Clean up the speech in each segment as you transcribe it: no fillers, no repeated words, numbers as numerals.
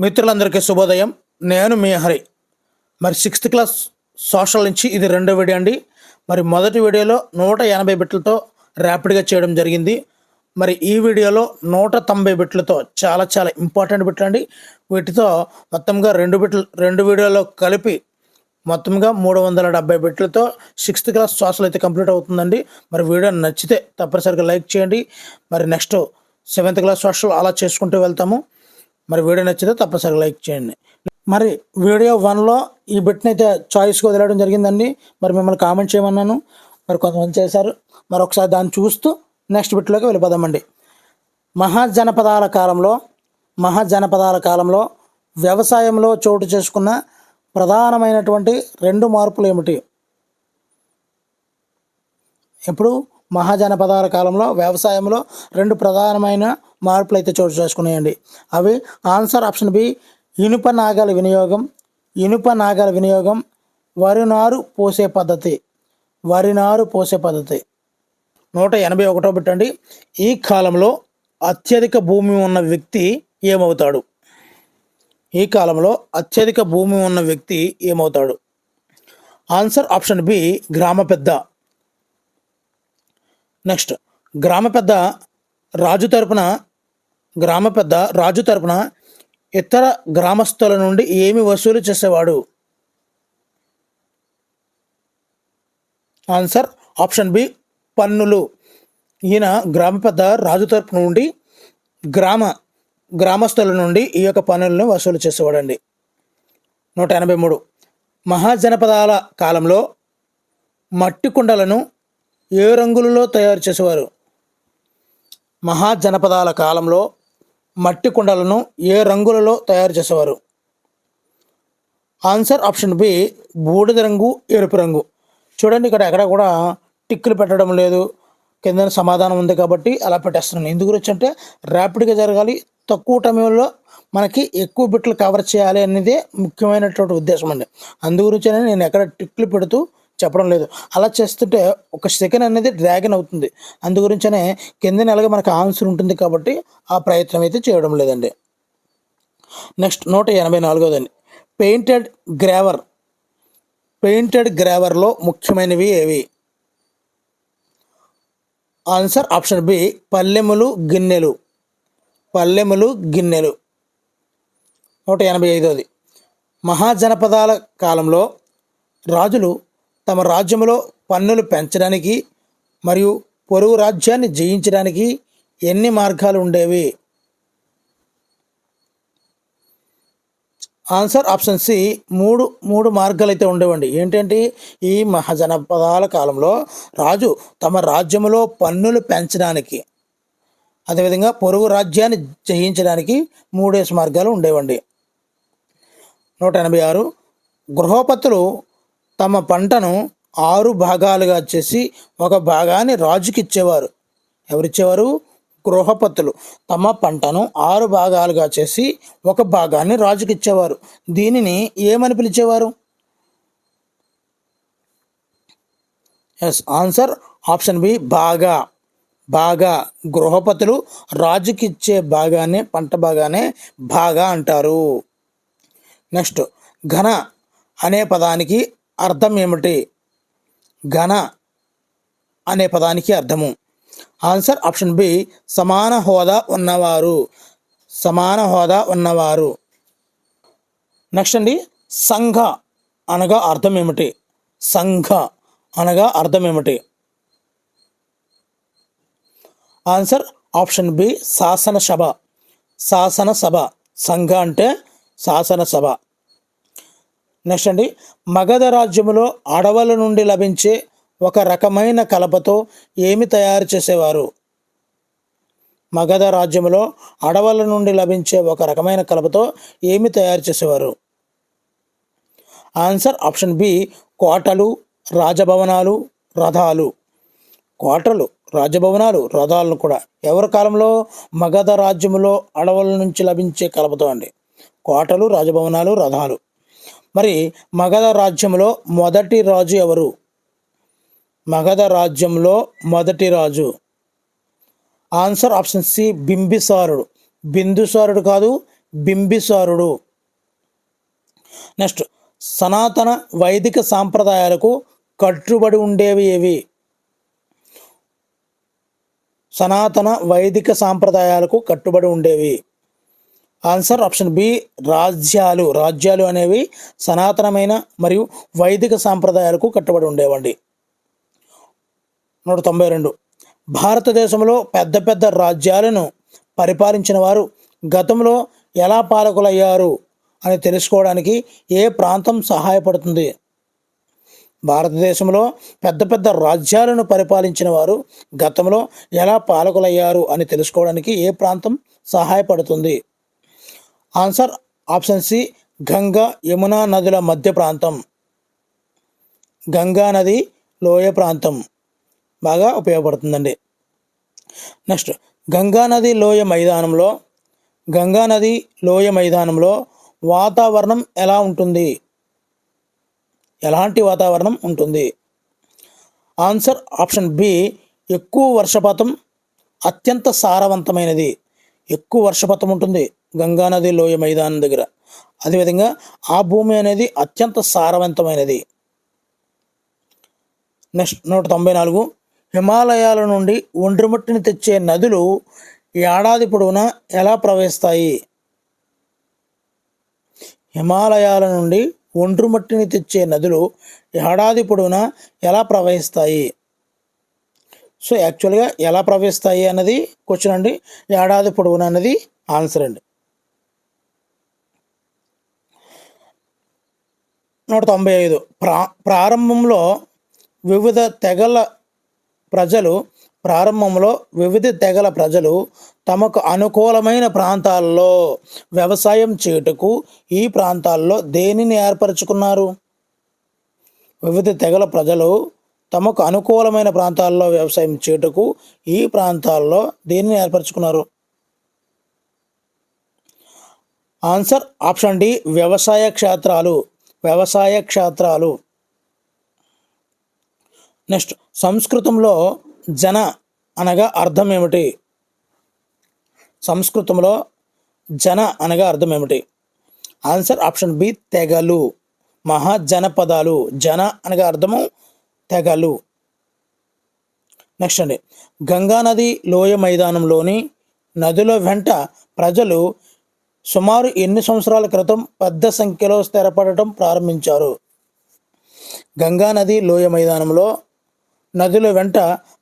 మిత్రులందరికీ శుభోదయం. నేను మీ హరి. మరి 6th క్లాస్ సోషల్ నుంచి ఇది రెండో వీడియో అండి. మరి మొదటి వీడియోలో 180 బిట్లతో ర్యాపిడ్గా చేయడం జరిగింది. మరి ఈ వీడియోలో 190 బిట్లతో చాలా ఇంపార్టెంట్ బిట్లు అండి. వీటితో మొత్తంగా రెండు వీడియోలో కలిపి మొత్తంగా 370 బిట్లతో 6th క్లాస్ సోషల్ అయితే కంప్లీట్ అవుతుందండి. మరి వీడియో నచ్చితే తప్పనిసరిగా లైక్ చేయండి. మరి నెక్స్ట్ 7th క్లాస్ సోషల్ అలా చేసుకుంటూ వెళ్తాము. మరి వీడియో నచ్చితే తప్పనిసరిగా లైక్ చేయండి. మరి వీడియో 1లో ఈ బిట్ని అయితే చాయిస్గా వదిలేయడం జరిగిందండి. మరి మిమ్మల్ని కామెంట్ చేయమన్నాను, మరి కొంతమంది చేశారు. మరి ఒకసారి దాన్ని చూస్తూ నెక్స్ట్ బిట్లోకి వెళ్ళిపోదామండి. మహాజనపదాల కాలంలో వ్యవసాయంలో చోటు చేసుకున్న ప్రధానమైనటువంటి 2 మార్పులు ఏమిటి? ఇప్పుడు మహాజనపదాల కాలంలో వ్యవసాయంలో 2 ప్రధానమైన మార్పులు అయితే చోటు చేసుకున్నాయండి. అవి ఆన్సర్ ఆప్షన్ బి ఇనుప నాగల వినియోగం, వరి నారు పోసే పద్ధతి. 181 బిట్ అండి. ఈ కాలంలో అత్యధిక భూమి ఉన్న వ్యక్తి ఏమవుతాడు? ఆన్సర్ ఆప్షన్ బి గ్రామ పెద్ద. నెక్స్ట్, గ్రామ పెద్ద రాజు తరపున ఇతర గ్రామస్తుల నుండి ఏమి వసూలు చేసేవాడు? ఆన్సర్ ఆప్షన్ బి పన్నులు. ఈయన గ్రామ పెద్ద రాజు తరపు నుండి గ్రామస్తుల నుండి ఈ యొక్క పన్నులను వసూలు చేసేవాడండి. 183. మహాజనపదాల కాలంలో మట్టి కుండలను ఏ రంగులలో తయారు చేసేవారు? మహాజనపదాల కాలంలో మట్టి కుండలను ఏ రంగులలో తయారు చేసేవారు? ఆన్సర్ ఆప్షన్ బి బూడిద రంగు, ఎరుపు రంగు. చూడండి, ఇక్కడ ఎక్కడ కూడా టిక్కులు పెట్టడం లేదు, కింద సమాధానం ఉంది కాబట్టి అలా పెట్టేస్తున్నాను. ఎందుకు గురించి అంటే ర్యాపిడ్గా జరగాలి, తక్కువ టైంలో మనకి ఎక్కువ బిట్లు కవర్ చేయాలి అనేది ముఖ్యమైనటువంటి ఉద్దేశం అండి. అందుగురించి నేను ఎక్కడ టిక్కులు పెడుతూ చెప్పడం లేదు. అలా చేస్తుంటే ఒక సెకండ్ అనేది డ్రాగన్ అవుతుంది. అందుగురించనే కింద నెలగా మనకు ఆన్సర్ ఉంటుంది కాబట్టి ఆ ప్రయత్నం అయితే చేయడం లేదండి. నెక్స్ట్ 184. పెయింటెడ్ గ్రావర్లో ముఖ్యమైనవి ఏవి? ఆన్సర్ ఆప్షన్ బి పల్లెములు, గిన్నెలు. 185. మహాజనపదాల కాలంలో రాజులు తమ రాజ్యంలో పన్నులు పెంచడానికి మరియు పొరుగు రాజ్యాన్ని జయించడానికి ఎన్ని మార్గాలు ఉండేవి? ఆన్సర్ ఆప్షన్ సి మూడు మార్గాలు అయితే ఉండేవండి. ఏంటంటే ఈ మహాజనపదాల కాలంలో రాజు తమ రాజ్యంలో పన్నులు పెంచడానికి, అదేవిధంగా పొరుగు రాజ్యాన్ని జయించడానికి 3 మార్గాలు ఉండేవండి. 186. గృహపతులు తమ పంటను 6 భాగాలుగా చేసి ఒక భాగాన్ని రాజుకి ఇచ్చేవారు. ఎవరిచ్చేవారు? గృహపతులు తమ పంటను 6 భాగాలుగా చేసి ఒక భాగాన్ని రాజుకి ఇచ్చేవారు. దీనిని ఏమని పిలిచేవారు? ఆన్సర్ ఆప్షన్ బి బాగా. గృహపతులు రాజుకి ఇచ్చే భాగాన్ని, పంట భాగాన్ని బాగా అంటారు. నెక్స్ట్, ఘన అనే పదానికి అర్థం ఏమిటి? ఘన అనే పదానికి అర్థము. ఆన్సర్ ఆప్షన్ బి సమాన హోదా ఉన్నవారు. నెక్స్ట్ అండి, సంఘ అనగా అర్థం ఏమిటి? ఆన్సర్ ఆప్షన్ బి శాసనసభ. సంఘ అంటే శాసనసభ. నెక్స్ట్ అండి, మగధ రాజ్యములో అడవుల నుండి లభించే ఒక రకమైన కలపతో ఏమి తయారు చేసేవారు? మగధ రాజ్యములో అడవుల నుండి లభించే ఒక రకమైన కలపతో ఏమి తయారు చేసేవారు? ఆన్సర్ ఆప్షన్ బి కోటలు, రాజభవనాలు, రథాలు. కోటలు, రాజభవనాలు, రథాలను కూడా ఎవరి కాలంలో? మగధ రాజ్యములో అడవుల నుంచి లభించే కలపతో అండి. కోటలు, రాజభవనాలు, రథాలు. మరి మగధ రాజ్యంలో మొదటి రాజు ఎవరు? మగధ రాజ్యంలో మొదటి రాజు ఆన్సర్ ఆప్షన్ సి బింబిసారుడు. బిందుసారుడు కాదు, బింబిసారుడు. నెక్స్ట్, సనాతన వైదిక సాంప్రదాయాలకు కట్టుబడి ఉండేవి ఏవి? సనాతన వైదిక సాంప్రదాయాలకు కట్టుబడి ఉండేవి. ఆన్సర్ ఆప్షన్ బి రాజ్యాలు. రాజ్యాలు అనేవి సనాతనమైన మరియు వైదిక సాంప్రదాయాలకు కట్టుబడి ఉండేవండి. 192. భారతదేశంలో పెద్ద పెద్ద రాజ్యాలను పరిపాలించిన వారు గతంలో ఎలా పాలకులయ్యారు అని తెలుసుకోవడానికి ఏ ప్రాంతం సహాయపడుతుంది? భారతదేశంలో పెద్ద పెద్ద రాజ్యాలను పరిపాలించిన వారు గతంలో ఎలా పాలకులయ్యారు అని తెలుసుకోవడానికి ఏ ప్రాంతం సహాయపడుతుంది? Answer option C Ganga Yamuna నదుల మధ్య ప్రాంతం. గంగా నది లోయ ప్రాంతం బాగా ఉపయోగపడుతుందండి. నెక్స్ట్, గంగా నది లోయ మైదానంలో వాతావరణం ఎలా ఉంటుంది? ఎలాంటి వాతావరణం ఉంటుంది? ఆన్సర్ ఆప్షన్ బి ఎక్కువ వర్షపాతం, అత్యంత సారవంతమైనది. ఎక్కువ వర్షపాతం ఉంటుంది గంగానది లోయ మైదానం దగ్గర. అదేవిధంగా ఆ భూమి అనేది అత్యంత సారవంతమైనది. నెక్స్ట్ 194. హిమాలయాల నుండి ఒండ్రుమట్టిని తెచ్చే నదులు ఏడాది పొడవునా ఎలా ప్రవహిస్తాయి? హిమాలయాల నుండి ఒండ్రుమట్టిని తెచ్చే నదులు ఏడాది పొడవునా ఎలా ప్రవహిస్తాయి? సో యాక్చువల్గా ఎలా ప్రవహిస్తాయి అన్నది క్వశ్చన్ అండి. ఏడాది పొడవునా అన్నది ఆన్సర్ అండి. 195. ప్రారంభంలో వివిధ తెగల ప్రజలు తమకు అనుకూలమైన ప్రాంతాల్లో వ్యవసాయం చేయుటకు ఈ ప్రాంతాల్లో దేనిని ఏర్పరచుకున్నారు? వివిధ తెగల ప్రజలు తమకు అనుకూలమైన ప్రాంతాల్లో వ్యవసాయం చేయుటకు ఈ ప్రాంతాల్లో దేనిని ఏర్పరచుకున్నారు? ఆన్సర్ ఆప్షన్ డి వ్యవసాయ క్షేత్రాలు. నెక్స్ట్, సంస్కృతంలో జన అనగా అర్థం ఏమిటి? ఆన్సర్ ఆప్షన్ బి తెగలు. మహాజనపదాలు. జన అనగా అర్థము తెగలు. నెక్స్ట్ అండి, గంగానది లోయ మైదానంలోని నదుల వెంట ప్రజలు సుమారు ఎన్ని సంవత్సరాల క్రితం పెద్ద సంఖ్యలో స్థిరపడటం ప్రారంభించారు? గంగానది లోయ మైదానంలో నదుల వెంట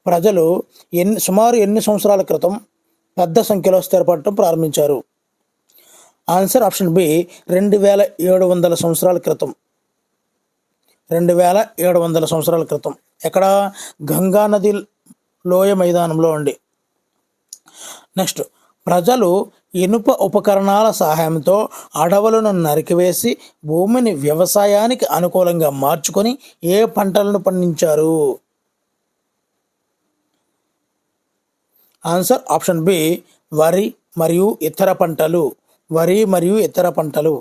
ప్రజలు సుమారు ఎన్ని సంవత్సరాల క్రితం పెద్ద సంఖ్యలో స్థిరపడటం ప్రారంభించారు? ఆన్సర్ ఆప్షన్ బి 2700 సంవత్సరాల క్రితం. 2700 సంవత్సరాల క్రితం. ఎక్కడ? గంగానది లోయ మైదానంలో అండి. నెక్స్ట్, ప్రజలు ఇనుప ఉపకరణాల సహాయంతో అడవులను నరికివేసి భూమిని వ్యవసాయానికి అనుకూలంగా మార్చుకొని ఏ పంటలను పండించారు? ఆన్సర్ ఆప్షన్ బి వరి మరియు ఇతర పంటలు.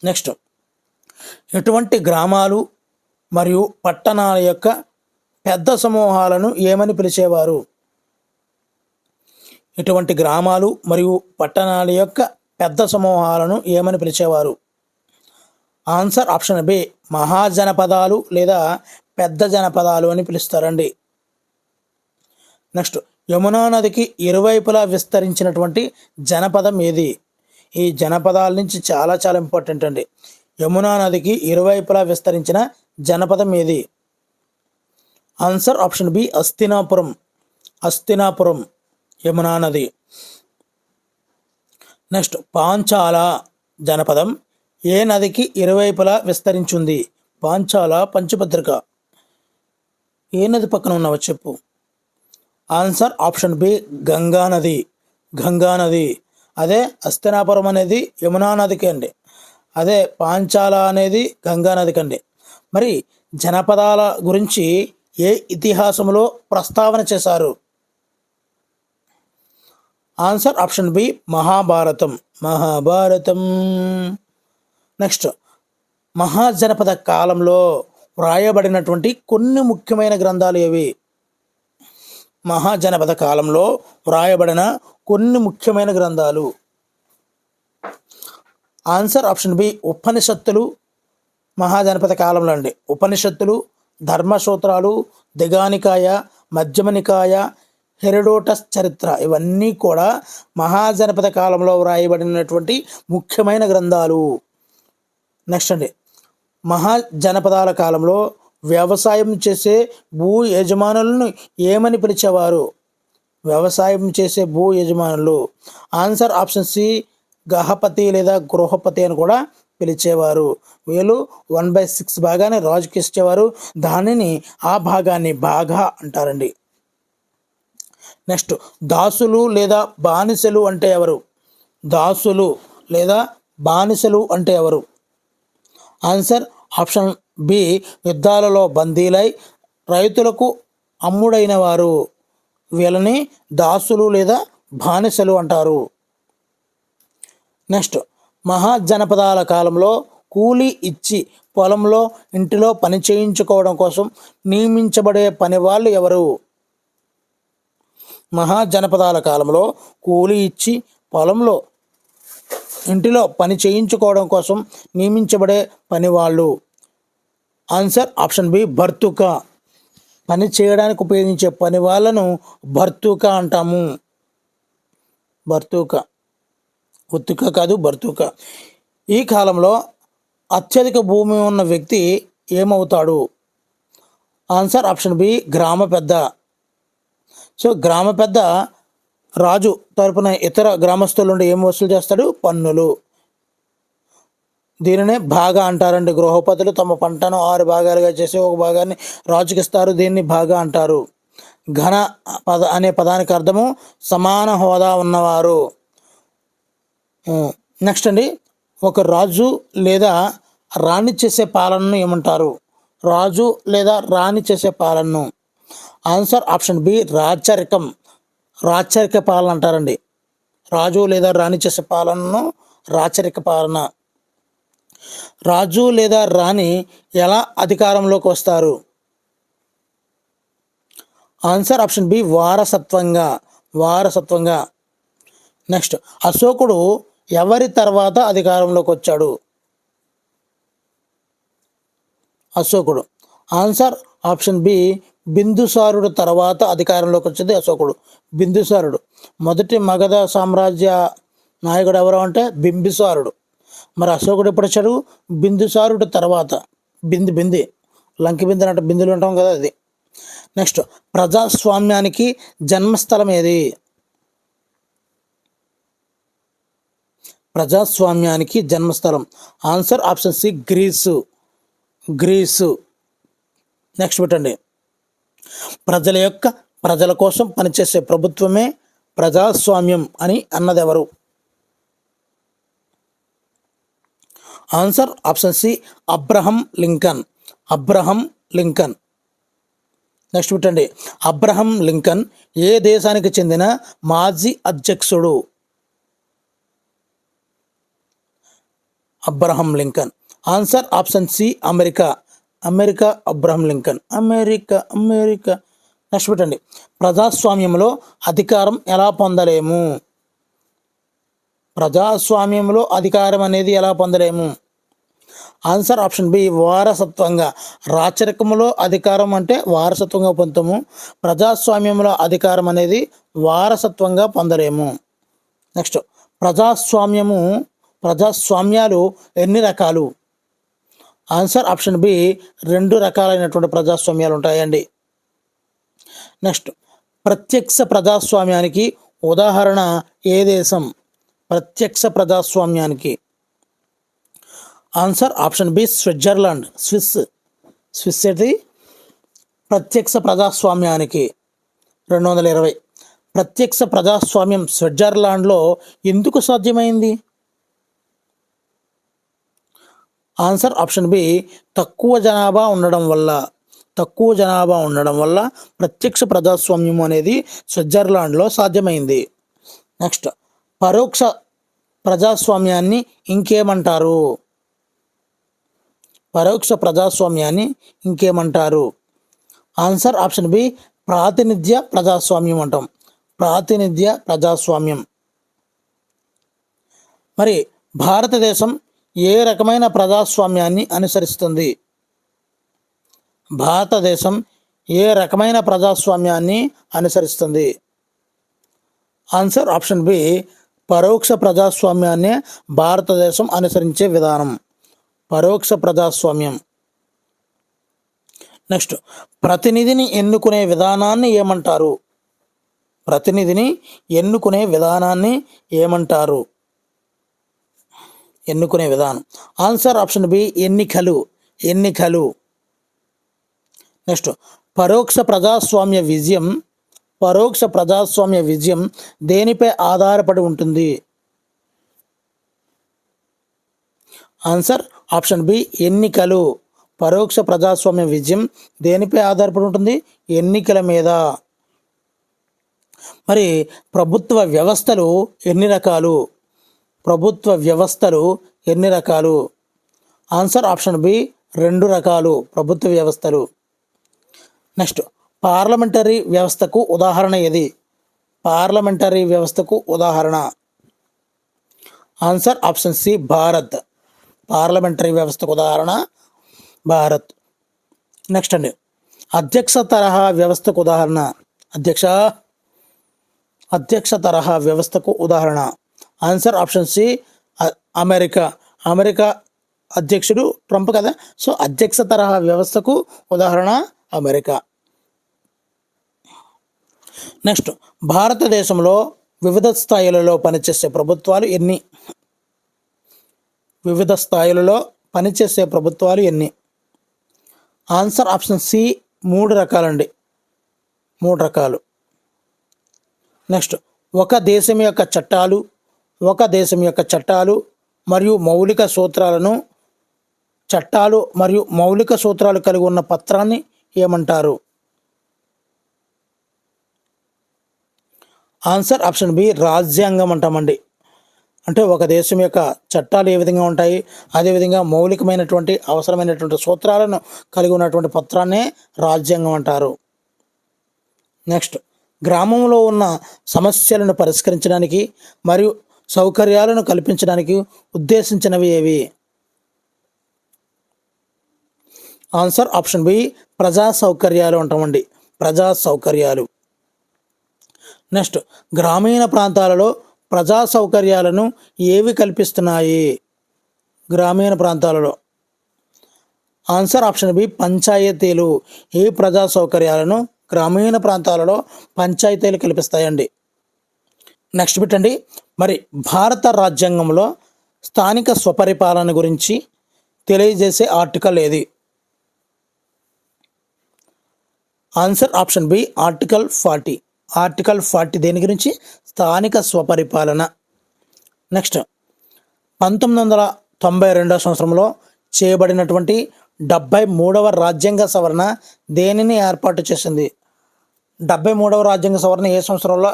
నెక్స్ట్, ఎటువంటి గ్రామాలు మరియు పట్టణాల యొక్క పెద్ద సమూహాలను ఏమని పిలిచేవారు? ఇటువంటి గ్రామాలు మరియు పట్టణాల యొక్క పెద్ద సమూహాలను ఏమని పిలిచేవారు? ఆన్సర్ ఆప్షన్ బి మహాజనపదాలు లేదా పెద్ద జనపదాలు అని పిలుస్తారండి. నెక్స్ట్, యమునా నదికి ఇరువైపులా విస్తరించినటువంటి జనపదం ఏది? ఈ జనపదాల నుంచి చాలా చాలా ఇంపార్టెంట్ అండి. యమునా నదికి ఇరువైపులా విస్తరించిన జనపదం ఏది? Answer option B Hastinapuram Yamuna నది. నెక్స్ట్, పాంచాల జనపదం ఏ నదికి ఇరువైపులా విస్తరించింది? పాంచాల పంచభద్రిక ఏ నది పక్కన ఉన్నావో చెప్పు. ఆన్సర్ ఆప్షన్ బి గంగా నది. అదే హస్తినాపురం అనేది యమునా నదికి అండి. అదే పాంచాల అనేది గంగా నదికి అండి. మరి జనపదాల గురించి ఏ ఇతిహాసంలో ప్రస్తావన చేశారు? Answer option B Mahabharatam. Next, మహాజనపద కాలంలో వ్రాయబడినటువంటి కొన్ని ముఖ్యమైన గ్రంథాలు ఏవి? మహాజనపద కాలంలో వ్రాయబడిన కొన్ని ముఖ్యమైన గ్రంథాలు. ఆన్సర్ ఆప్షన్ బి ఉపనిషత్తులు మహాజనపద కాలంలో అండి. ఉపనిషత్తులు, ధర్మసూత్రాలు, దిగానికాయ, మధ్యమనికాయ, హెరోడోటస్ చరిత్ర ఇవన్నీ కూడా మహాజనపద కాలంలో వ్రాయబడినటువంటి ముఖ్యమైన గ్రంథాలు. నెక్స్ట్ అండి, మహాజనపదాల కాలంలో వ్యవసాయం చేసే భూ యజమానులను ఏమని పిలిచేవారు? వ్యవసాయం చేసే భూ యజమానులు. ఆన్సర్ ఆప్షన్ సి గహపతి లేదా గృహపతి అని కూడా పిలిచేవారు. వీళ్ళు 1/6 భాగాన్ని రాజుకి ఇచ్చేవారు. దానిని ఆ భాగాన్ని బాగా అంటారండి. నెక్స్ట్, దాసులు లేదా బానిసలు అంటే ఎవరు? దాసులు లేదా బానిసలు అంటే ఎవరు? ఆన్సర్ ఆప్షన్ బి యుద్ధాలలో బందీలై రైతులకు అమ్ముడైన వారు. వీళ్ళని దాసులు లేదా బానిసలు అంటారు. నెక్స్ట్, మహాజనపదాల కాలంలో కూలీ ఇచ్చి పొలంలో ఇంటిలో పని చేయించుకోవడం కోసం నియమించబడే పని వాళ్ళు ఎవరు? మహాజనపదాల కాలంలో కూలీ ఇచ్చి పొలంలో ఇంటిలో పని చేయించుకోవడం కోసం నియమించబడే పనివాళ్ళు. ఆన్సర్ ఆప్షన్ బి భర్తుక. పని చేయడానికి ఉపయోగించే పని వాళ్ళను భర్తుక అంటాము. భర్తుక, ఉత్తుక కాదు, భర్తుక. ఈ కాలంలో అత్యధిక భూమి ఉన్న వ్యక్తి ఏమవుతాడు? ఆన్సర్ ఆప్షన్ బి గ్రామ పెద్ద. సో గ్రామ పెద్ద రాజు తరపున ఇతర గ్రామస్తుల నుండి ఏం వసూలు చేస్తాడు? పన్నులు. దీనినే భాగా అంటారండి. గృహపతులు తమ పంటను 6 భాగాలుగా చేసి ఒక భాగాన్ని రాజుకి ఇస్తారు. దీన్ని భాగా అంటారు. ఘన అనే పదానికి అర్థము సమాన హోదా ఉన్నవారు. నెక్స్ట్ అండి, ఒక రాజు లేదా రాణి చేసే పాలనను ఏమంటారు? రాజు లేదా రాణి చేసే పాలనను. ఆన్సర్ ఆప్షన్ బి రాచరికం. రాచరిక పాలన అంటారండి. రాజు లేదా రాణి చేసే పాలనను రాచరిక పాలన. రాజు లేదా రాణి ఎలా అధికారంలోకి వస్తారు? ఆన్సర్ ఆప్షన్ బి వారసత్వంగా. వారసత్వంగా. నెక్స్ట్, అశోకుడు ఎవరి తర్వాత అధికారంలోకి వచ్చాడు? అశోకుడు. ఆన్సర్ ఆప్షన్ బి బిందుసారుడు తర్వాత అధికారంలోకి వచ్చింది అశోకుడు. బిందుసారుడు. మొదటి మగధ సామ్రాజ్య నాయకుడు ఎవరు అంటే బింబిసారుడు. మరి అశోకుడు ఎప్పుడు వచ్చాడు? బిందుసారుడు తర్వాత. బింది లంకి బింది అంటే బిందులు ఉంటాం కదా, అది. నెక్స్ట్, ప్రజాస్వామ్యానికి జన్మస్థలం ఏది? ప్రజాస్వామ్యానికి జన్మస్థలం. Answer option C Greece. Greece. Next పెట్టండి, ప్రజల కోసం పనిచేసే ప్రభుత్వమే ప్రజాస్వామ్యం అని అన్నదెవరు? Answer option C Abraham Lincoln. Abraham Lincoln. Next పెట్టండి, అబ్రహం లింకన్ ఏ దేశానికి చెందిన మాజీ అధ్యక్షుడు? Abraham Lincoln. Answer option C America. America Abraham Lincoln. America. Next పెట్టండి, ప్రజాస్వామ్యంలో అధికారం ఎలా పొందలేము? ప్రజాస్వామ్యంలో అధికారం అనేది ఎలా పొందలేము? ఆన్సర్ ఆప్షన్ బి వారసత్వంగా. రాచరికములో అధికారం అంటే వారసత్వంగా పొందుతాము. ప్రజాస్వామ్యంలో అధికారం అనేది వారసత్వంగా పొందలేము. నెక్స్ట్, ప్రజాస్వామ్యాలు ఎన్ని రకాలు? ఆన్సర్ ఆప్షన్ బి 2 రకాలైనటువంటి ప్రజాస్వామ్యాలు ఉంటాయండి. నెక్స్ట్, ప్రత్యక్ష ప్రజాస్వామ్యానికి ఉదాహరణ ఏ దేశం? ప్రత్యక్ష ప్రజాస్వామ్యానికి. Answer option B Switzerland. Swiss ఇది ప్రత్యక్ష ప్రజాస్వామ్యానికి. 220. ప్రత్యక్ష ప్రజాస్వామ్యం స్విట్జర్లాండ్లో ఎందుకు సాధ్యమైంది? ఆన్సర్ ఆప్షన్ బి తక్కువ జనాభా ఉండడం వల్ల ప్రత్యక్ష ప్రజాస్వామ్యం అనేది స్విట్జర్లాండ్లో సాధ్యమైంది. నెక్స్ట్, పరోక్ష ప్రజాస్వామ్యాన్ని ఇంకేమంటారు? పరోక్ష ప్రజాస్వామ్యాన్ని ఇంకేమంటారు? ఆన్సర్ ఆప్షన్ బి ప్రాతినిధ్య ప్రజాస్వామ్యం అంటాం. ప్రాతినిధ్య ప్రజాస్వామ్యం. మరి భారతదేశం ఏ రకమైన ప్రజాస్వామ్యాన్ని అనుసరిస్తుంది? భారతదేశం ఏ రకమైన ప్రజాస్వామ్యాన్ని అనుసరిస్తుంది? ఆన్సర్ ఆప్షన్ బి, పరోక్ష ప్రజాస్వామ్యాన్ని భారతదేశం అనుసరించే విధానం. పరోక్ష ప్రజాస్వామ్యం. నెక్స్ట్, ప్రతినిధిని ఎన్నుకునే విధానాన్ని ఏమంటారు? ప్రతినిధిని ఎన్నుకునే విధానాన్ని ఏమంటారు? ఎన్నుకునే విధానం. ఆన్సర్ ఆప్షన్ బి, ఎన్నికలు. ఎన్నికలు. నెక్స్ట్, పరోక్ష ప్రజాస్వామ్య విజయం దేనిపై ఆధారపడి ఉంటుంది? ఆన్సర్ ఆప్షన్ బి, ఎన్నికలు. పరోక్ష ప్రజాస్వామ్య విజయం దేనిపై ఆధారపడి ఉంటుంది? ఎన్నికల మీద. మరి ప్రభుత్వ వ్యవస్థలు ఎన్ని రకాలు? ప్రభుత్వ వ్యవస్థలు ఎన్ని రకాలు? ఆన్సర్ ఆప్షన్ బి, 2 రకాలు ప్రభుత్వ వ్యవస్థలు. నెక్స్ట్, పార్లమెంటరీ వ్యవస్థకు ఉదాహరణ ఏది? పార్లమెంటరీ వ్యవస్థకు ఉదాహరణ. Answer option C, Bharat. Parliamentary వ్యవస్థకు ఉదాహరణ భారత్. నెక్స్ట్ అండి, అధ్యక్ష తరహా వ్యవస్థకు ఉదాహరణ. అధ్యక్ష తరహా వ్యవస్థకు ఉదాహరణ. Answer option C, America. America అధ్యక్షుడు ట్రంప్ కదా, సో అధ్యక్ష తరహా వ్యవస్థకు ఉదాహరణ అమెరికా. నెక్స్ట్, భారతదేశంలో వివిధ స్థాయిలలో పనిచేసే ప్రభుత్వాలు ఎన్ని? వివిధ స్థాయిలలో పనిచేసే ప్రభుత్వాలు ఎన్ని? Answer option C, 3 రకాలండి. 3 రకాలు. నెక్స్ట్, ఒక దేశం యొక్క చట్టాలు మరియు మౌలిక సూత్రాలు కలిగి ఉన్న పత్రాన్ని ఏమంటారు? ఆన్సర్ ఆప్షన్ బి, రాజ్యాంగం అంటామండి. అంటే ఒక దేశం యొక్క చట్టాలు ఏ విధంగా ఉంటాయి, అదేవిధంగా మౌలికమైనటువంటి అవసరమైనటువంటి సూత్రాలను కలిగి ఉన్నటువంటి పత్రాన్నే రాజ్యాంగం అంటారు. నెక్స్ట్, గ్రామంలో ఉన్న సమస్యలను పరిష్కరించడానికి మరియు సౌకర్యాలను కల్పించడానికి ఉద్దేశించినవి ఏవి? ఆన్సర్ ఆప్షన్ బి, ప్రజా సౌకర్యాలు అంటామండి. ప్రజా సౌకర్యాలు. నెక్స్ట్, గ్రామీణ ప్రాంతాలలో ప్రజా సౌకర్యాలను ఏవి కల్పిస్తున్నాయి? గ్రామీణ ప్రాంతాలలో. ఆన్సర్ ఆప్షన్ బి, పంచాయతీలు. ఈ ప్రజా సౌకర్యాలను గ్రామీణ ప్రాంతాలలో పంచాయతీలు కల్పిస్తాయండి. నెక్స్ట్ పెట్టండి, మరి భారత రాజ్యాంగంలో స్థానిక స్వపరిపాలన గురించి తెలియజేసే ఆర్టికల్ ఏది? Answer option B, article 40. Article 40 దేని గురించి? స్థానిక స్వపరిపాలన. నెక్స్ట్, 1992 సంవత్సరంలో చేయబడినటువంటి 73వ రాజ్యాంగ సవరణ దేనిని ఏర్పాటు చేసింది? 73వ రాజ్యాంగ సవరణ ఏ సంవత్సరంలో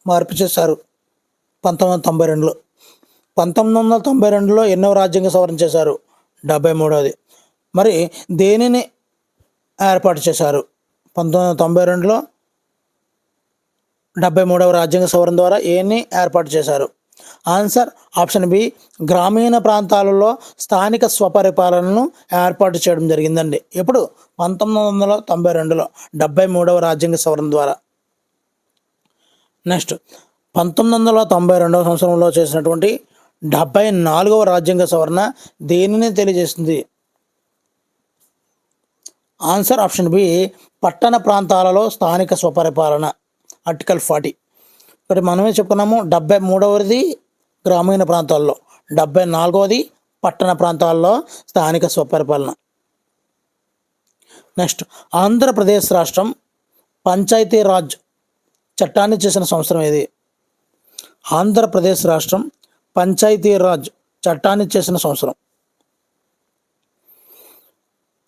మార్పు చేశారు? 1992లో. 1992లో ఎన్నో రాజ్యాంగ సవరణ చేశారు? 73వది. మరి దేనిని ఏర్పాటు చేశారు? 1992లో 73వ రాజ్యాంగ సవరణ ద్వారా ఏని ఏర్పాటు చేశారు? ఆన్సర్ ఆప్షన్ బి, గ్రామీణ ప్రాంతాలలో స్థానిక స్వపరిపాలనను ఏర్పాటు చేయడం జరిగిందండి. ఎప్పుడు? 1992లో 73వ రాజ్యాంగ సవరణ ద్వారా. నెక్స్ట్, 1992 సంవత్సరంలో చేసినటువంటి 74వ రాజ్యాంగ సవరణ దేనిని తెలియజేస్తుంది? ఆన్సర్ ఆప్షన్ బి, పట్టణ ప్రాంతాలలో స్థానిక స్వపరిపాలన. ఆర్టికల్ 40. ఇక్కడ మనమే చెప్పుకున్నాము, 73వది గ్రామీణ ప్రాంతాల్లో, 74వది పట్టణ ప్రాంతాల్లో స్థానిక స్వపరిపాలన. నెక్స్ట్, ఆంధ్రప్రదేశ్ రాష్ట్రం పంచాయతీరాజ్ చట్టాన్ని చేసిన సంవత్సరం ఏది? ఆంధ్రప్రదేశ్ రాష్ట్రం పంచాయతీరాజ్ చట్టాన్ని చేసిన సంవత్సరం.